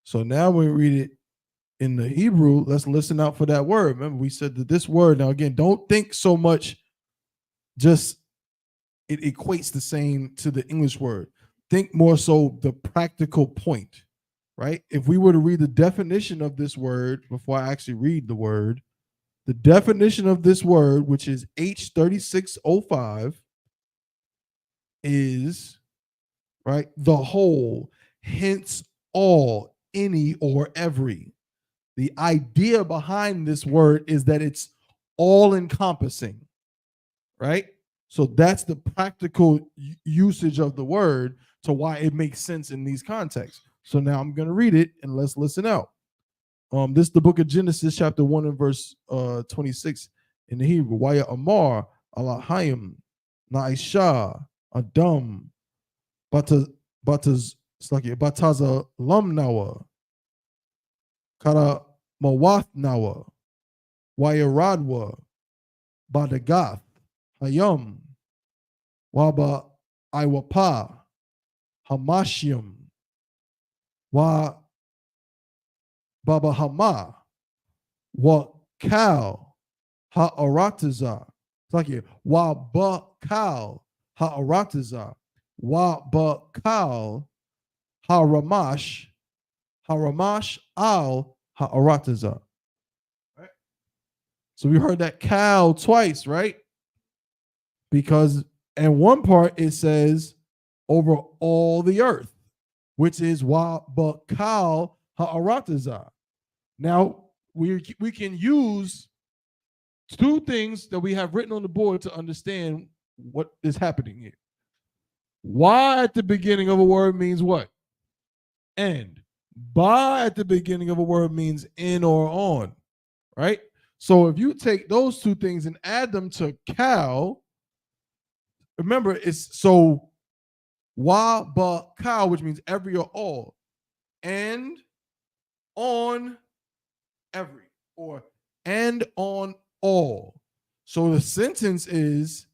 So now we read it in the Hebrew. Let's listen out for that word. Remember, we said that this word, now again, don't think so much just it equates the same to the English word. Think more so the practical point, right? If we were to read the definition of this word before I actually read the word, the definition of this word, which is H3605, is, right, the whole, hence all, any, or every. The idea behind this word is that it's all encompassing, right? So that's the practical usage of the word to why it makes sense in these contexts. So now I'm going to read it and let's listen out. This is the book of Genesis, chapter 1 and verse 26 in the Hebrew. Waya Amar, Alahayim, Naisha, Adam, Bataza Lumnawa, Kara Mawath Nawa, Wayaradwa, Badagath, Hayam, Waba Iwapa, Hamashium, Wa Baba Hama, Wa Kal, Ha'arataza. It's like here, Wa Ba Kal, Ha'arataza, Wa Ba Kal, Haramash, Haramash al Ha'arataza. Right? So we heard that Kal twice, right? Because in one part it says over all the earth, which is Wa Ba Kal Ha'arataza. Now we can use two things that we have written on the board to understand what is happening here. Why at the beginning of a word means what? And. Ba at the beginning of a word means in or on, right? So if you take those two things and add them to cow, remember it's so wa ba cow, which means every or all, and on every, or and on all. So the sentence is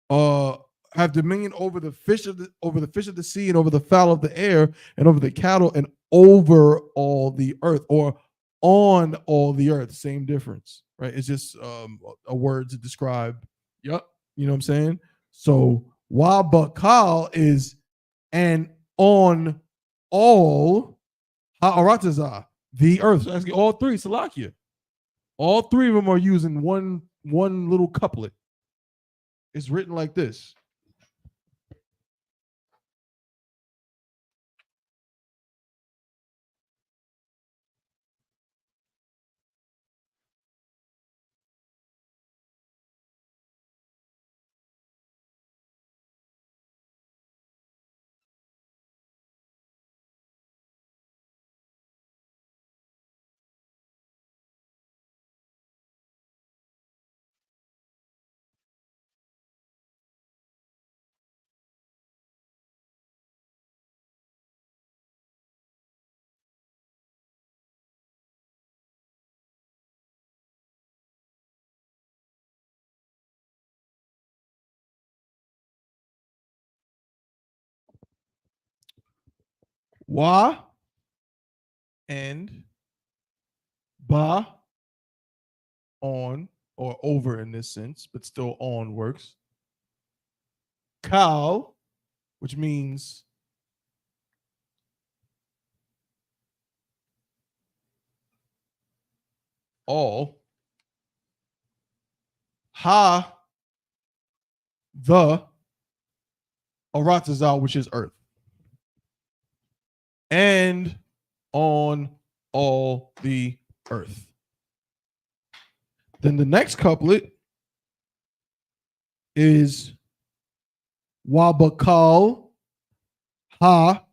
have dominion over the fish of the sea, and over the fowl of the air, and over the cattle, and over all the earth, or on all the earth. Same difference, right? It's just a word to describe. Yep, you know what I'm saying. So wabakal is and on all ha'arataza, the earth. So actually, all three Salakia. All three of them are using one little couplet. It's written like this. Wa and ba on or over in this sense, but still on works. Kal, which means all. Ha, the Aratazal, which is earth. And on all the earth. Then the next couplet is Wabakal ha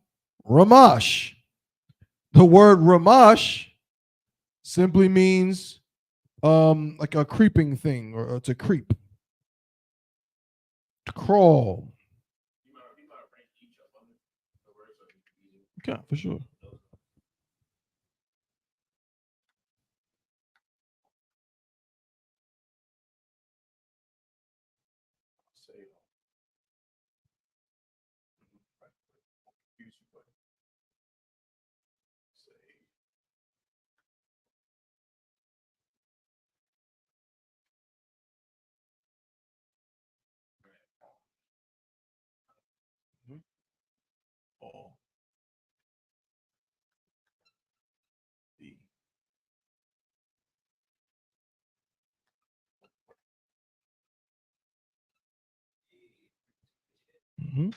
Ramash. The word Ramash simply means like a creeping thing, or to creep, to crawl. Yeah, for sure. All the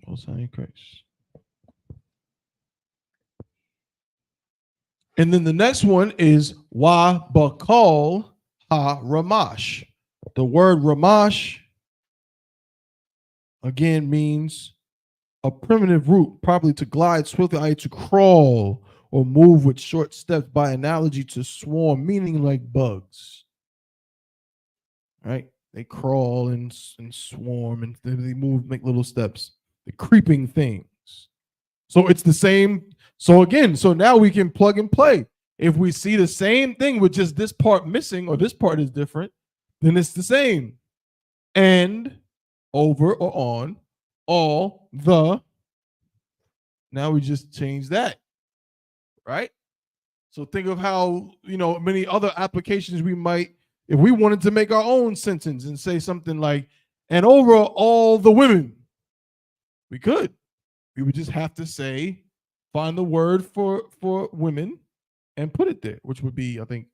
Most High Christ. And then the next one is Wabakal ha Ramash. The word Ramash again means a primitive root, probably to glide swiftly, i.e. to crawl or move with short steps, by analogy to swarm, meaning like bugs. Right? They crawl and swarm, and they move, make little steps. The creeping things. So it's the same. So again, so now we can plug and play. If we see the same thing with just this part missing, or this part is different, then it's the same. And, over or on, all, the. Now we just change that, right? So think of how, many other applications we might, if we wanted to make our own sentence and say something like, and over all the women, we could. We would just have to say, find the word for women and put it there, which would be, I think,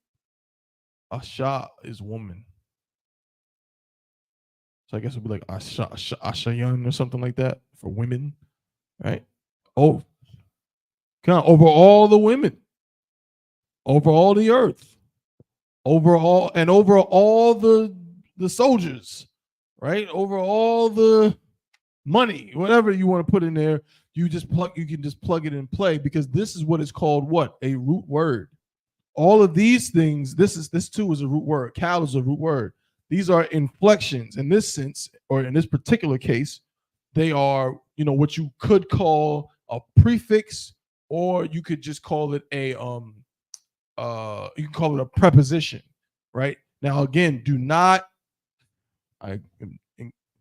Asha is woman. So I guess it would be like Ashayan or something like that for women, right? Oh, kind of over all the women, over all the earth, over all the soldiers, right? Over all the money, whatever you want to put in there, you can just plug it and play, because this is what is called what? A root word. All of these things, this too is a root word. Kal is a root word. These are inflections in this sense, or in this particular case, they are, what you could call a prefix, or you could just call it a you can call it a preposition, right? Now again, I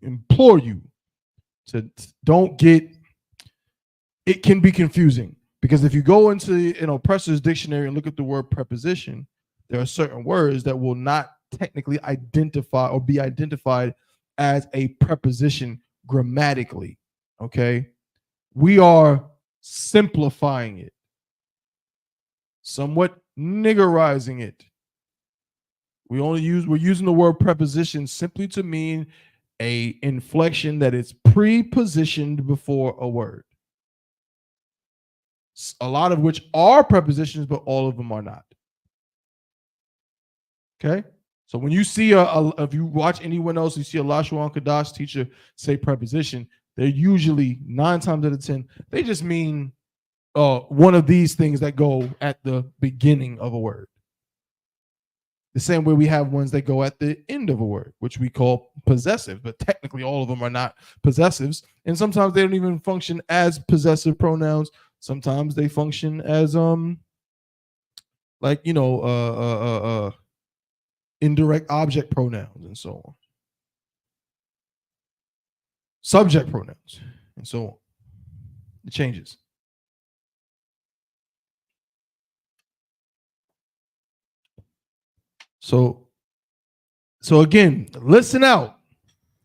implore you to don't get, it can be confusing, because if you go into an oppressor's dictionary and look at the word preposition, there are certain words that will not technically identify or be identified as a preposition grammatically. Okay, we are simplifying it, somewhat niggerizing it. We're using the word preposition simply to mean a inflection that is prepositioned before a word. A lot of which are prepositions, but all of them are not. Okay, so when you see if you watch anyone else, you see a Lashawan Qadash teacher say preposition, they're usually 9 times out of 10 they just mean one of these things that go at the beginning of a word. The same way we have ones that go at the end of a word, which we call possessive, but technically all of them are not possessives, and sometimes they don't even function as possessive pronouns. Sometimes they function as indirect object pronouns and so on, subject pronouns and so on. It changes. So again, listen out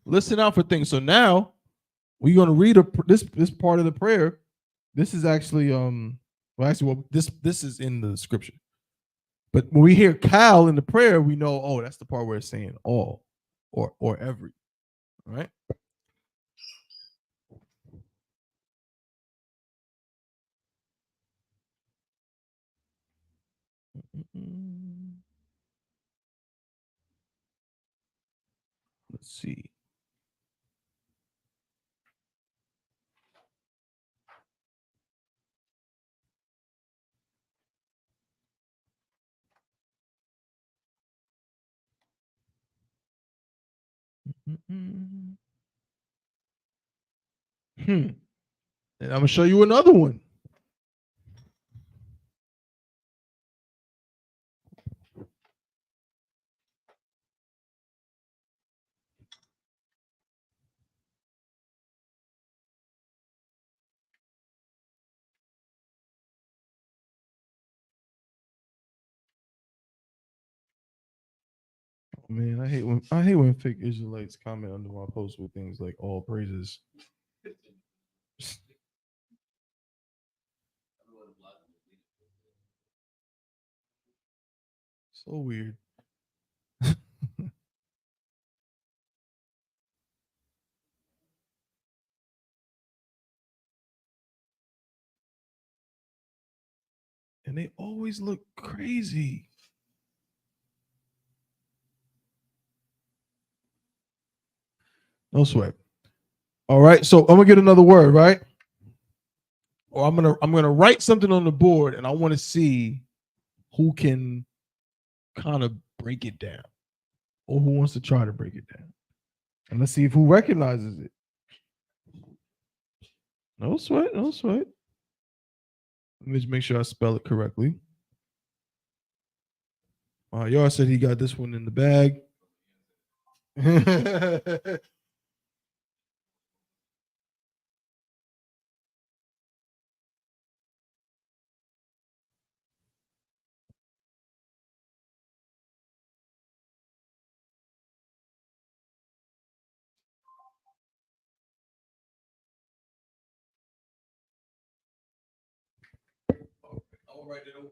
for things. So now we're going to read this part of the prayer. This is actually this is in the scripture. But when we hear Cal in the prayer, we know, oh, that's the part where it's saying all or every. All right. Let's see. And I'm going to show you another one. Man, I hate when fake Israelites comment under my posts with things like all praises. So weird. And they always look crazy. No sweat. All right, so I'm gonna get another word, right? Or I'm gonna write something on the board, and I want to see who can kind of break it down, or who wants to try to break it down, and let's see if who recognizes it. No sweat, no sweat. Let me just make sure I spell it correctly. Y'all said he got this one in the bag. I'll write it over.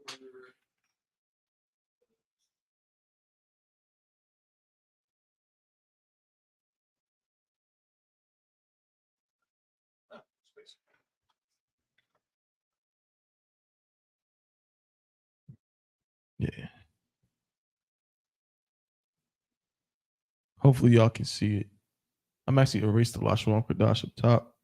Yeah. Hopefully y'all can see it. I'm actually erased the Lashawan Qadash up top.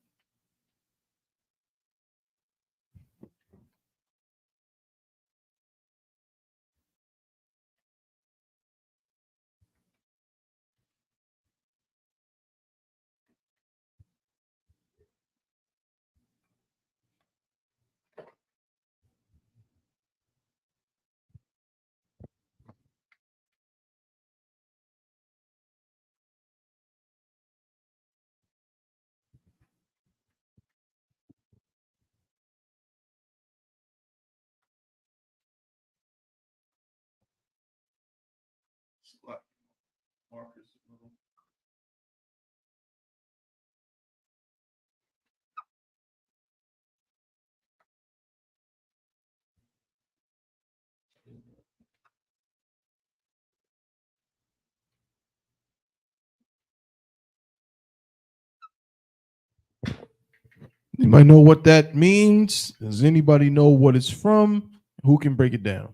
Anybody know what that means? Does anybody know what it's from? Who can break it down?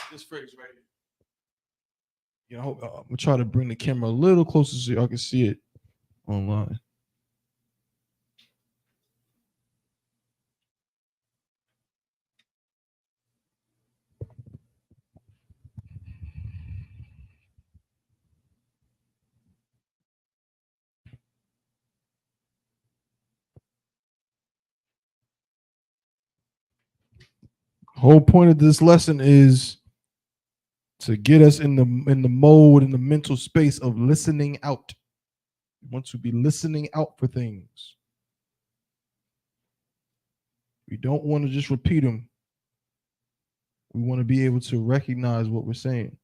This phrase right here. I'm gonna try to bring the camera a little closer so y'all can see it online. Whole point of this lesson is to get us in the mode, in the mental space of listening out. We want to be listening out for things. We don't want to just repeat them. We want to be able to recognize what we're saying.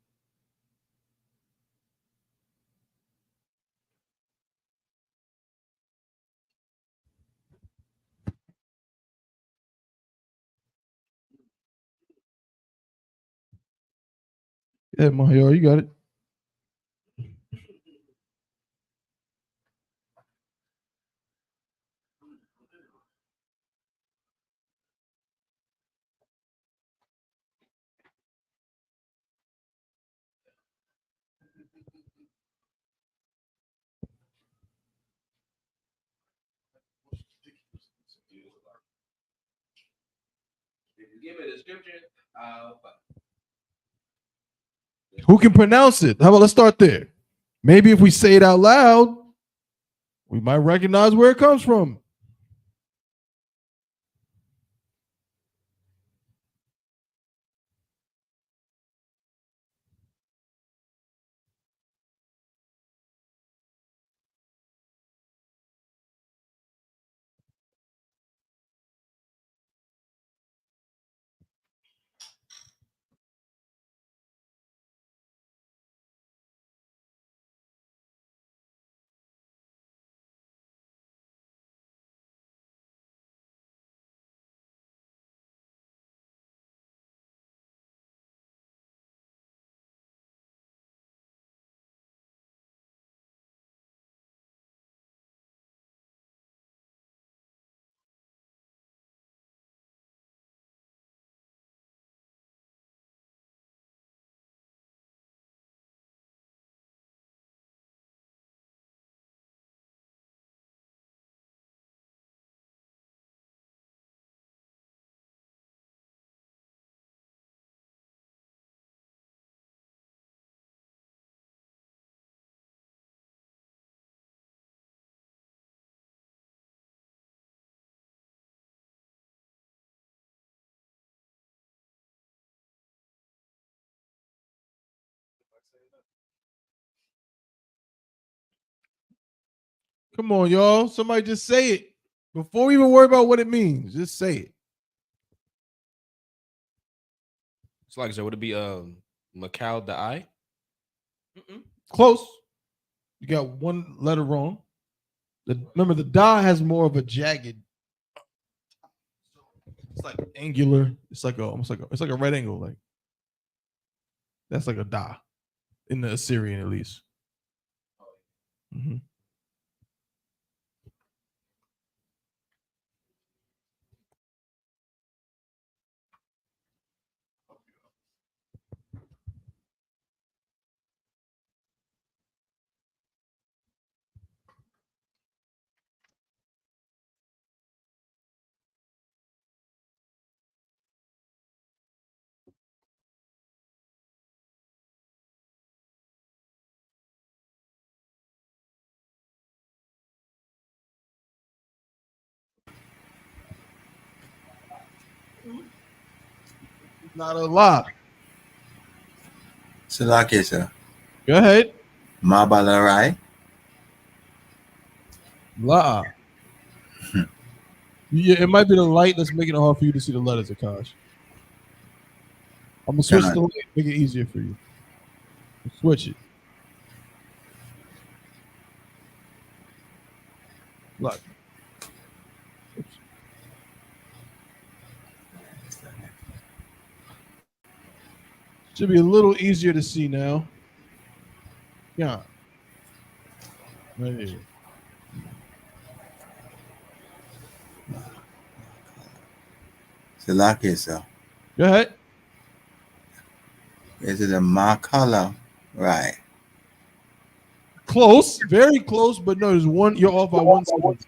Yeah, Mario, you got it. Give it a scripture. Who can pronounce it? How about let's start there? Maybe if we say it out loud, we might recognize where it comes from. Come on, y'all. Somebody just say it. Before we even worry about what it means, just say it. It's like, so would it be Macau the I? Close. You got one letter wrong. Remember, the da has more of a jagged. It's like angular. It's like it's like a right angle. Like that's like a da in the Assyrian, at least. Mm-hmm. Not a lot. Salaki, sir. Go ahead. Mabalarai. La. Yeah, it might be the light that's making it hard for you to see the letters, Akash. I'm gonna switch the light, make it easier for you. Switch it. Look. Should be a little easier to see now. Yeah. Right here. Salaki, sir. Go ahead. Is it a Makala? Right. Close, very close, but no, there's one. You're off by 1 second.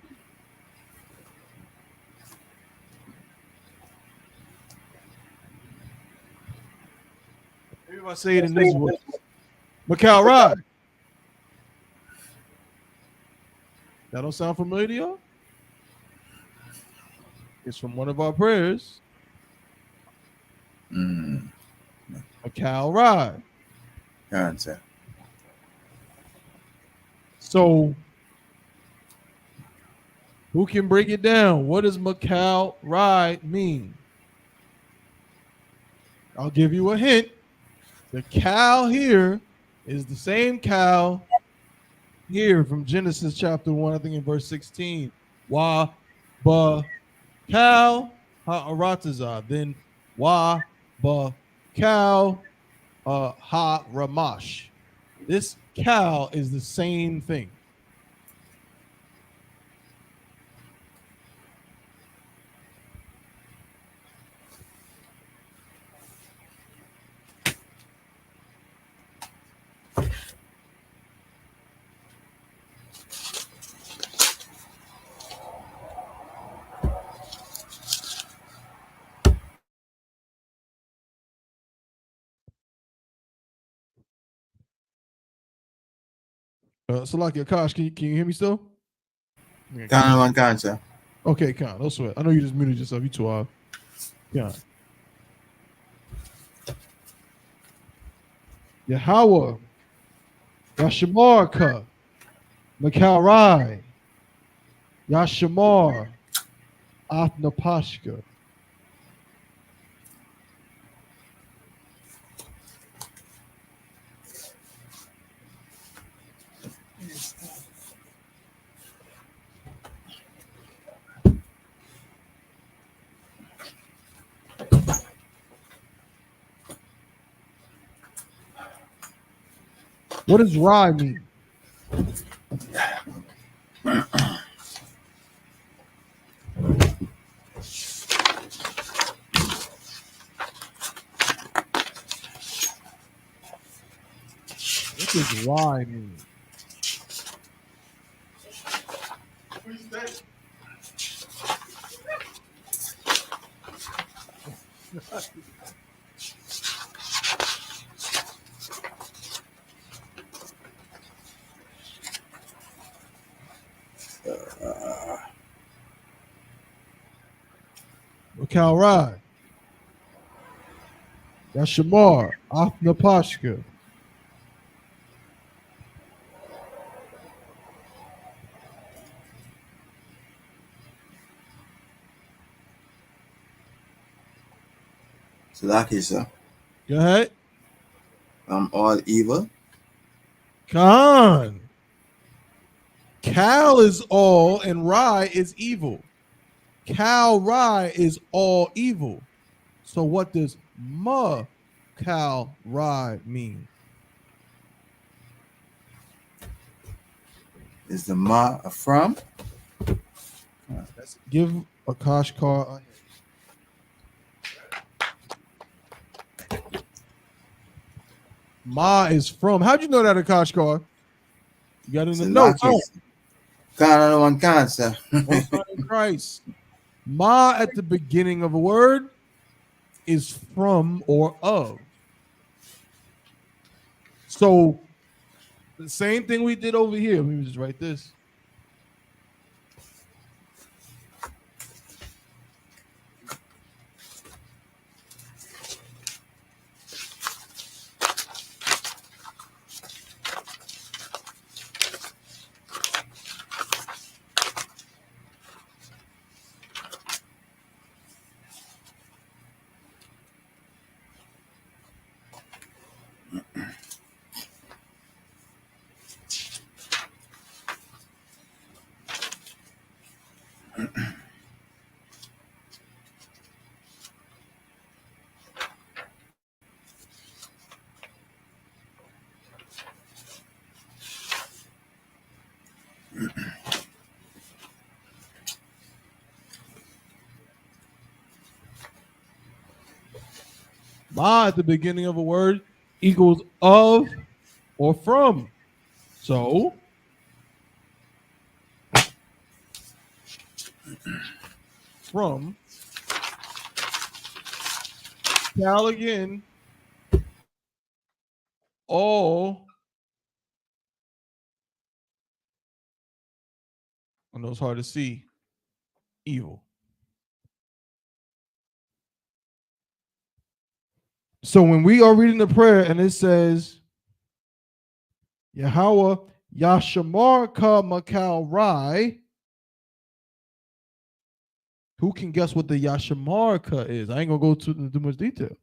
Maybe if I say it in this voice. Macau Rod. That don't sound familiar to y'all? It's from one of our prayers. Macau Rod. Answer. So, who can break it down? What does Macau Ride mean? I'll give you a hint. The cow here is the same cow here from Genesis chapter 1, I think in verse 16. Wa ba cow ha-aratazah. Then wa ba cow ha-ramash. This cow is the same thing. Salakia Akash, can you hear me still? Can't, sir. Okay, Khan, no sweat. I know you just muted yourself. You too hard. Yeah. Yahweh, Yashamarka, Makarai, Yashamar, Athnapashka. What does Rai mean? What does Rai mean? Rai, Yashamar, Athnapashka. Salaki, sir. Go ahead. All evil. Khan. Cal is all and Rai is evil. Cal Rai is all evil. So what does Ma Cal Rai mean? Is the Ma from? Let's give Akash Kar. Ma is from. How'd you know that, Akash Kar? You got it in the notes. Can't one cancer. Christ. Ma at the beginning of a word is from or of. So the same thing we did over here. Let me just write this. Ma at the beginning of a word equals of or from. So from Cal again, all. I know it's hard to see. Evil. So when we are reading the prayer and it says, Yahweh Yashamar Ka Makal Rai, who can guess what the Yashamar Ka is? I ain't gonna go into too much detail.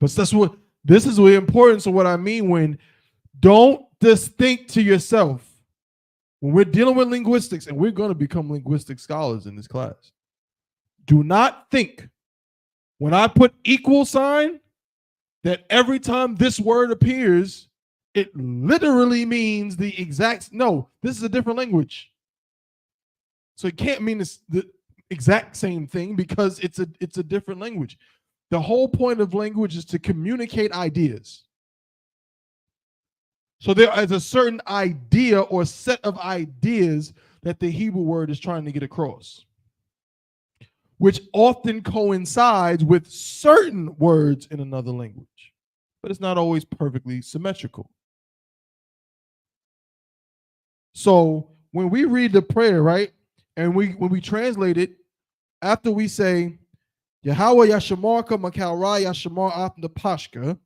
But this is really important. So what I mean when don't just think to yourself, when we're dealing with linguistics, and we're going to become linguistic scholars in this class, do not think when I put equal sign that every time this word appears, it literally means the exact, no, this is a different language. So it can't mean the exact same thing because it's a different language. The whole point of language is to communicate ideas. So there is a certain idea or set of ideas that the Hebrew word is trying to get across, which often coincides with certain words in another language, but it's not always perfectly symmetrical. So when we read the prayer, right, and when we translate it, after we say Yahweh Yashamarka Makalra Yashamar Atna Pashka,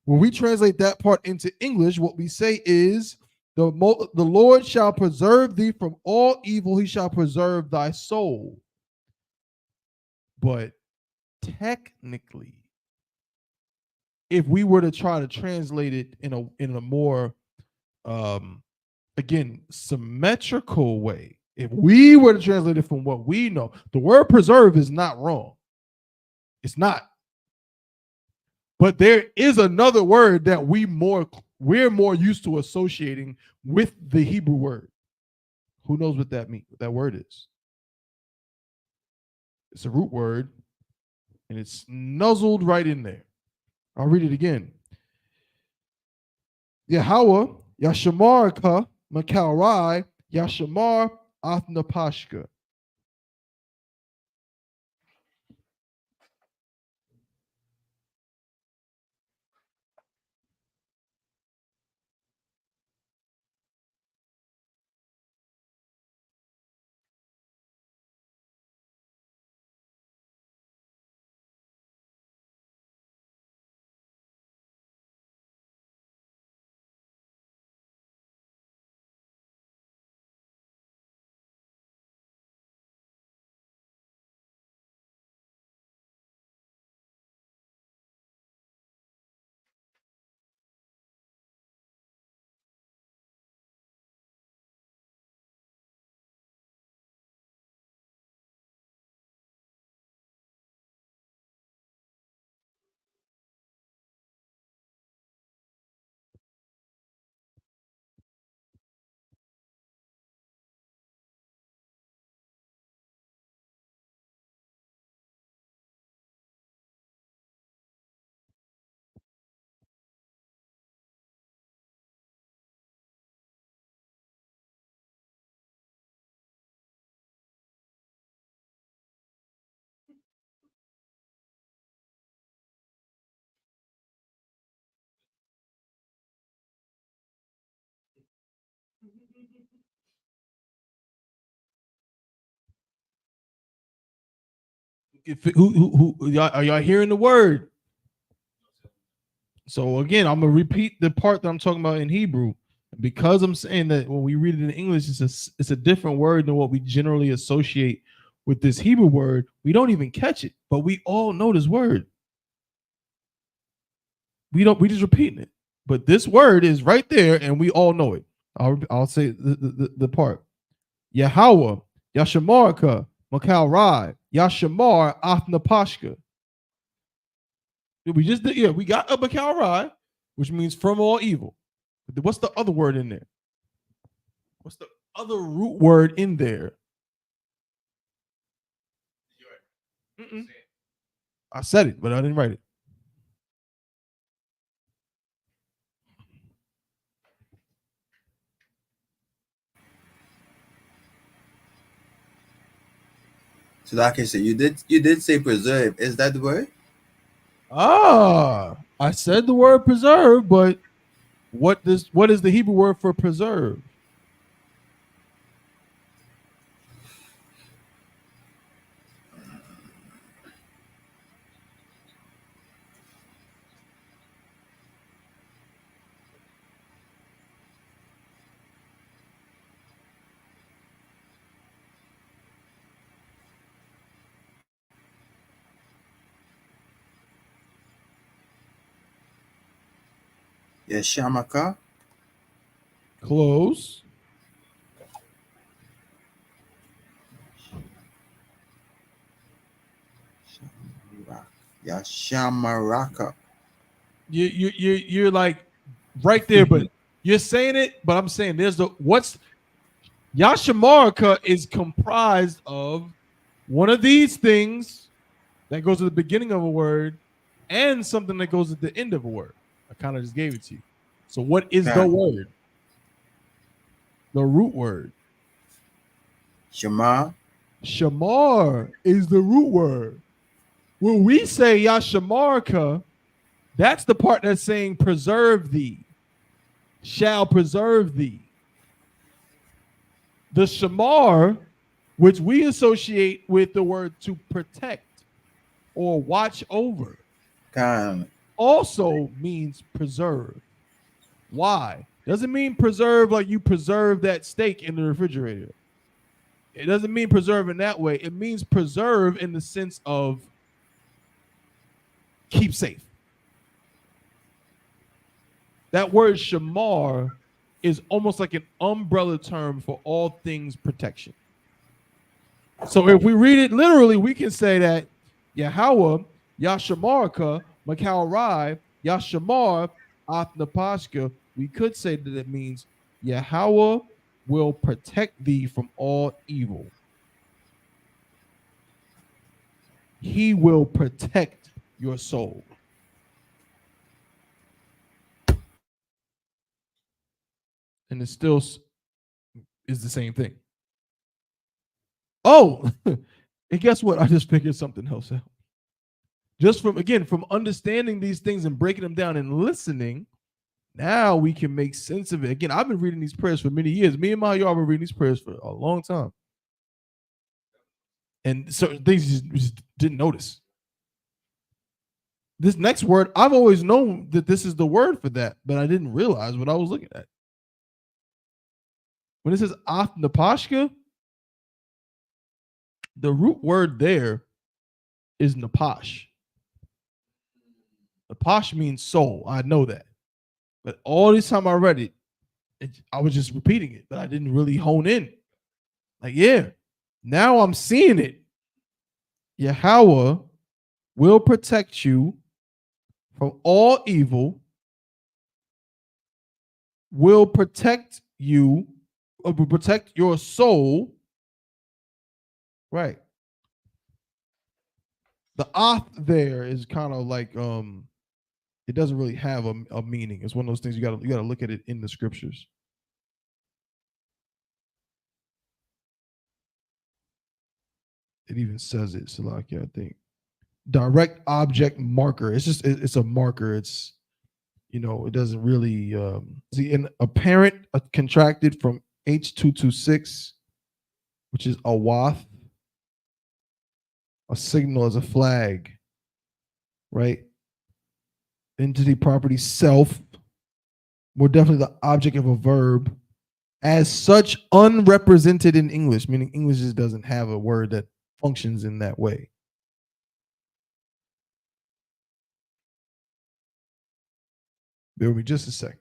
when we translate that part into English, what we say is the Lord shall preserve thee from all evil, he shall preserve thy soul. But technically, if we were to try to translate it in a more again symmetrical way, if we were to translate it from what we know, the word preserve is not wrong. It's not. But there is another word that we're more used to associating with the Hebrew word. Who knows what that means? What that word is? It's a root word, and it's nuzzled right in there. I'll read it again. Yahweh Yashamarka Makalrai Yashamar Athnapashka. Are y'all hearing the word? So again, I'm gonna repeat the part that I'm talking about in Hebrew, because I'm saying that when we read it in English, it's a different word than what we generally associate with this Hebrew word. We don't even catch it, but we all know this word. We just repeating it, but this word is right there, and we all know it. I'll say the part. Yahweh Yashamarka Makal Rai Yashamar Athnapashka. We just did, yeah, we got a Makal Rai, which means from all evil. What's the other word in there? What's the other root word in there? I said it, but I didn't write it. So like I said, you did say preserve. Is that the word? I said the word preserve, but what is the Hebrew word for preserve? Yashamaka. Close. Yashamaraka. You're like right there, but you're saying it, but I'm saying there's the what's Yashamarika is comprised of one of these things that goes at the beginning of a word and something that goes at the end of a word. I kind of just gave it to you. So what is the word? The root word. Shema. Shamar is the root word. When we say Yashamarika, that's the part that's saying preserve thee, shall preserve thee. The shamar, which we associate with the word to protect or watch over, also means preserve. Why? Doesn't mean preserve like you preserve that steak in the refrigerator. It doesn't mean preserve in that way. It means preserve in the sense of keep safe. That word shamar is almost like an umbrella term for all things protection. So if we read it literally, we can say that Yahweh, Yashamarka, Makarai, Yashamar, Athnapashka, we could say that it means Yahweh will protect thee from all evil. He will protect your soul. And it still is the same thing. Oh, and guess what? I just figured something else out. Just from understanding these things and breaking them down and listening, now we can make sense of it. Again, I've been reading these prayers for many years. Me and my y'all have been reading these prayers for a long time. And certain things you just didn't notice. This next word, I've always known that this is the word for that, but I didn't realize what I was looking at. When it says Athnapashka, the root word there is Napash. Napash means soul. I know that. But all this time I read it, I was just repeating it, but I didn't really hone in. Like, yeah, now I'm seeing it. Yahweh will protect you from all evil, will protect you, will protect your soul. Right. The oth there is kind of like it doesn't really have a meaning. It's one of those things you gotta look at it in the scriptures. It even says it, Salakia, I think. Direct object marker. It's a marker. It's it doesn't really see an apparent contracted from H226, which is a wath. A signal as a flag, right? Entity, property, self, more definitely the object of a verb, as such unrepresented in English, meaning English just doesn't have a word that functions in that way. Bear with me just a sec.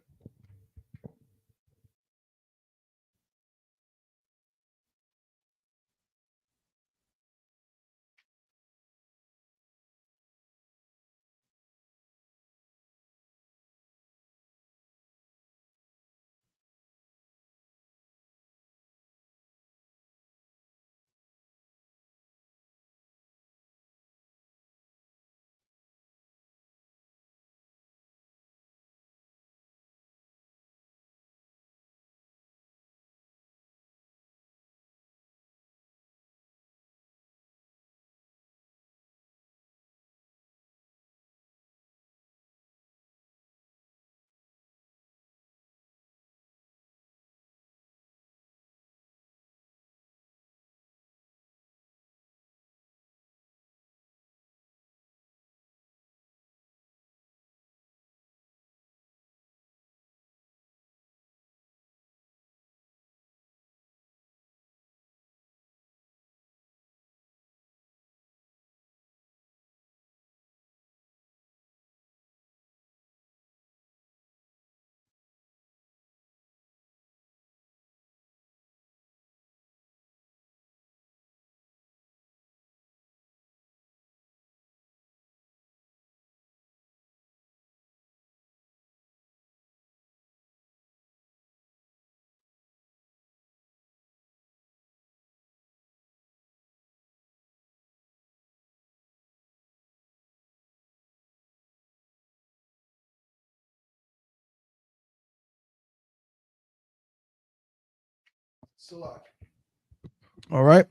All right.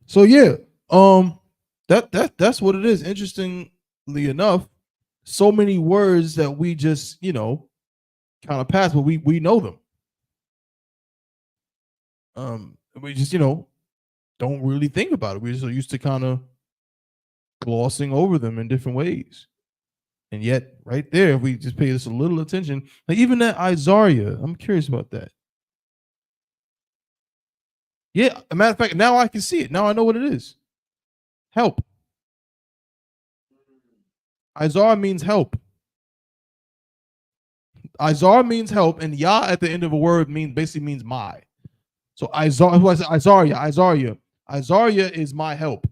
So yeah, that's what it is. Interestingly enough, so many words that we just kind of pass, but we know them. We just don't really think about it. We're just used to kind of glossing over them in different ways. And yet, right there, if we just pay this a little attention, like even that Isaiah, I'm curious about that. Yeah, a matter of fact, now I can see it. Now I know what it is. Help. Isaiah means help. Isaiah means help, and Yah at the end of a word basically means my. So Isaiah is my help,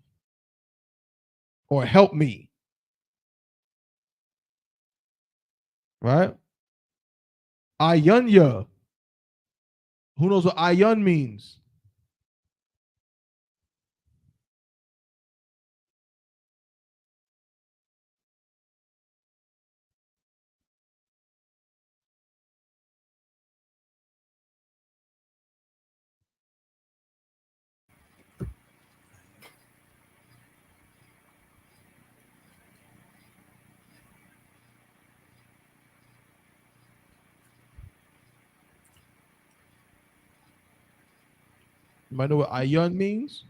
or help me. Right? Ayunya. Who knows what ayun means? You might know what ayun means?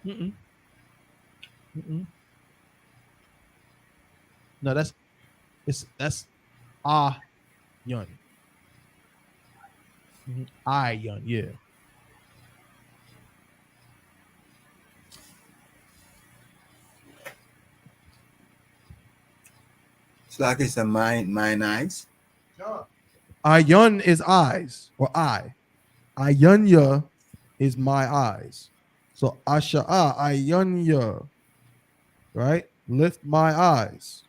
Mm-mm. Mm-mm. No, that's ayun. Ayun, yeah. It's like it's a mine eyes. Ayun is eyes or eye. Ayunya is my eyes. So Asha'a, Ayunya, right? Lift my eyes.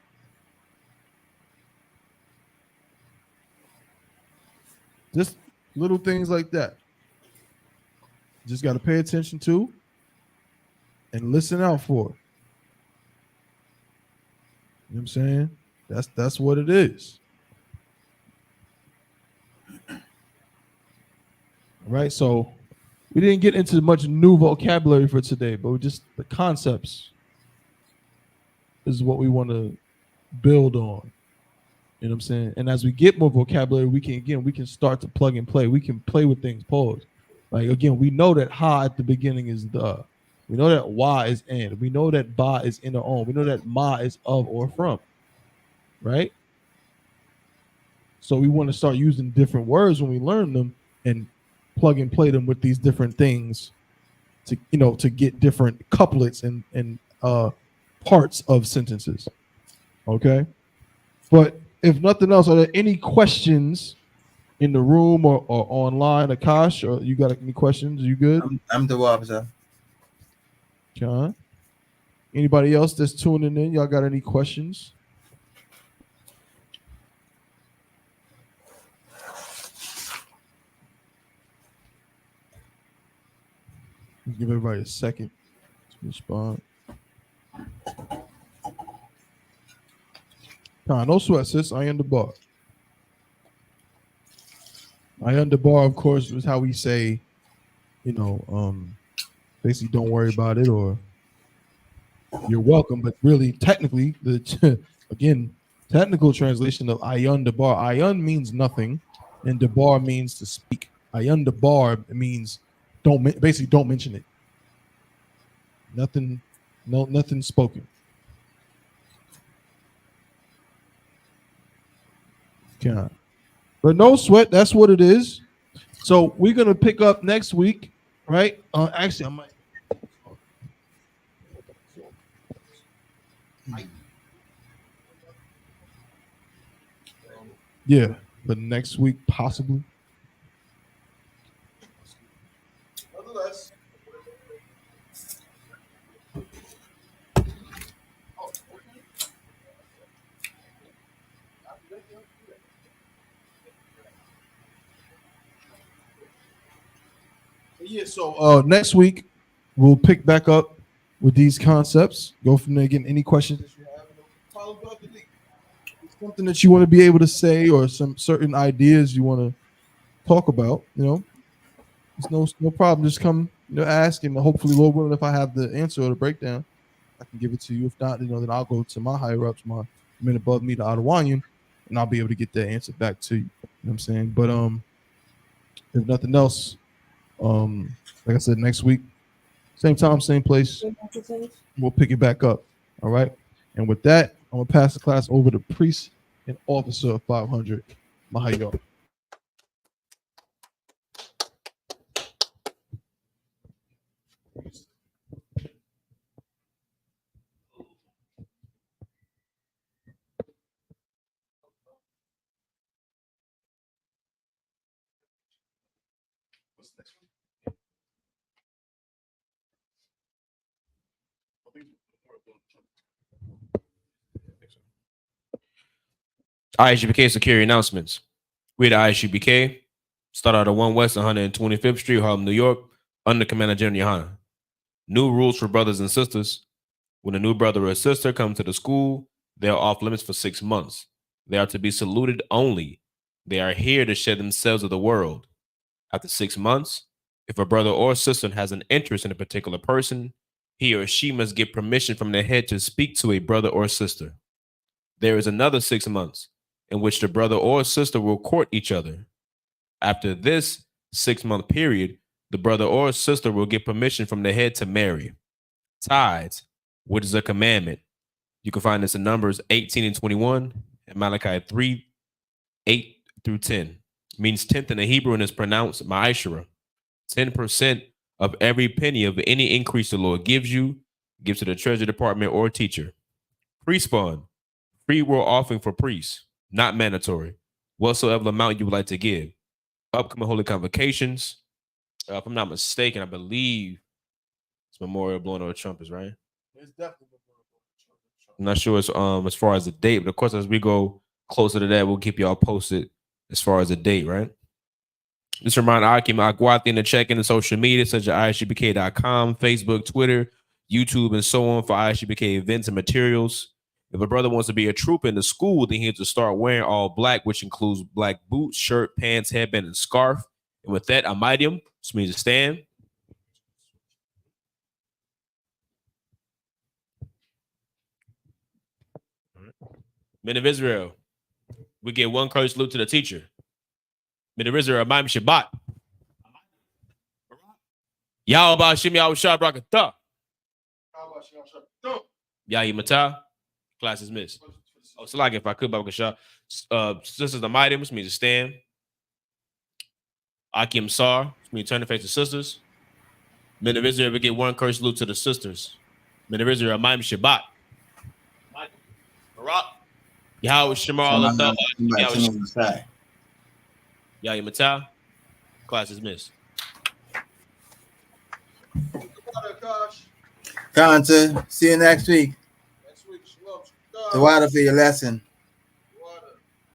Just little things like that. Just got to pay attention to and listen out for. You know what I'm saying? That's what it is. Right? So we didn't get into much new vocabulary for today, but just the concepts is what we want to build on. You know what I'm saying? And as we get more vocabulary, we can start to plug and play. We can play with things. Pause. Like again, we know that ha at the beginning is the. We know that wa is and. We know that ba is in or on. We know that ma is of or from. Right? So we want to start using different words when we learn them and plug and play them with these different things to get different couplets and parts of sentences. Okay? But if nothing else, are there any questions in the room or online, Akash? Or you got any questions? Are you good? I'm the officer. John? Anybody else that's tuning in? Y'all got any questions? Give everybody a second to respond. No sweat, sis. I am the bar. I am the bar, of course, is how we say, basically don't worry about it or you're welcome. But really, technically, technical translation of ayun debar. Ayun means nothing, and debar means to speak. Ayun debar means don't mention it. Nothing spoken. Okay. But no sweat, that's what it is. So we're gonna pick up next week, right? Actually, I might. Yeah, but next week possibly. Nonetheless. Yeah, so next week we'll pick back up with these concepts. Go from there. Again, any questions that you have, something that you want to be able to say or some certain ideas you want to talk about, there's no problem. Just come, ask, and hopefully, Lord willing, if I have the answer or the breakdown, I can give it to you. If not, then I'll go to my higher ups, my men above me, the Adawanian, and I'll be able to get that answer back to you. You know what I'm saying? But if nothing else, like I said, next week, same time, same place, we'll pick it back up. All right. And with that, I'm gonna pass the class over to priest and officer of 500, Mahayo. I.S.U.P.K. security announcements. We at I.S.U.P.K. start out at 1 West 125th Street, Harlem, New York, under Commander General YAHANNA. New rules for brothers and sisters. When a new brother or sister comes to the school, they are off limits for 6 months. They are to be saluted only. They are here to share themselves with the world. After 6 months, if a brother or sister has an interest in a particular person, he or she must get permission from the head to speak to a brother or sister. There is another 6 months in which the brother or sister will court each other. After this 6-month period, the brother or sister will get permission from the head to marry. Tithes, which is a commandment. You can find this in Numbers 18 and 21 and Malachi 3, 8 through 10. It means 10th in the Hebrew and is pronounced ma'ashera. 10% of every penny of any increase the Lord gives you, gives to the treasury department or teacher. Pre-spawn, free will offering for priests, not mandatory. Whatsoever amount you would like to give. Upcoming holy convocations. If I'm not mistaken, I believe it's Memorial blowing of the trumpets, right? It's definitely. I'm not sure as far as the date, but of course, as we go closer to that, we'll keep y'all posted as far as the date, right? Just a reminder, I go out there and check in the social media such as ISUPK.com, Facebook, Twitter, YouTube, and so on for ISUPK events and materials. If a brother wants to be a trooper in the school, then he has to start wearing all black, which includes black boots, shirt, pants, headband, and scarf. And with that, Amidium, which means to stand. Men of Israel, we get one courage salute to the teacher. Men of Israel, Ma'am Shabbat. Yahweh Shim Yahweh Shabrakatah. Yahi Matah. Class is missed. Oh, so like if I could, Babakashah. Sisters the mighty, which means to stand. Akim Sar, which means turn to face the sisters. Men of Israel, we get one courage salute to the sisters. Men of Israel, Ma'am Shabbat. Barak. Yahweh Shemar Allah. Yahi Matah. Class is missed. Conte, see you next week. The water for your lesson.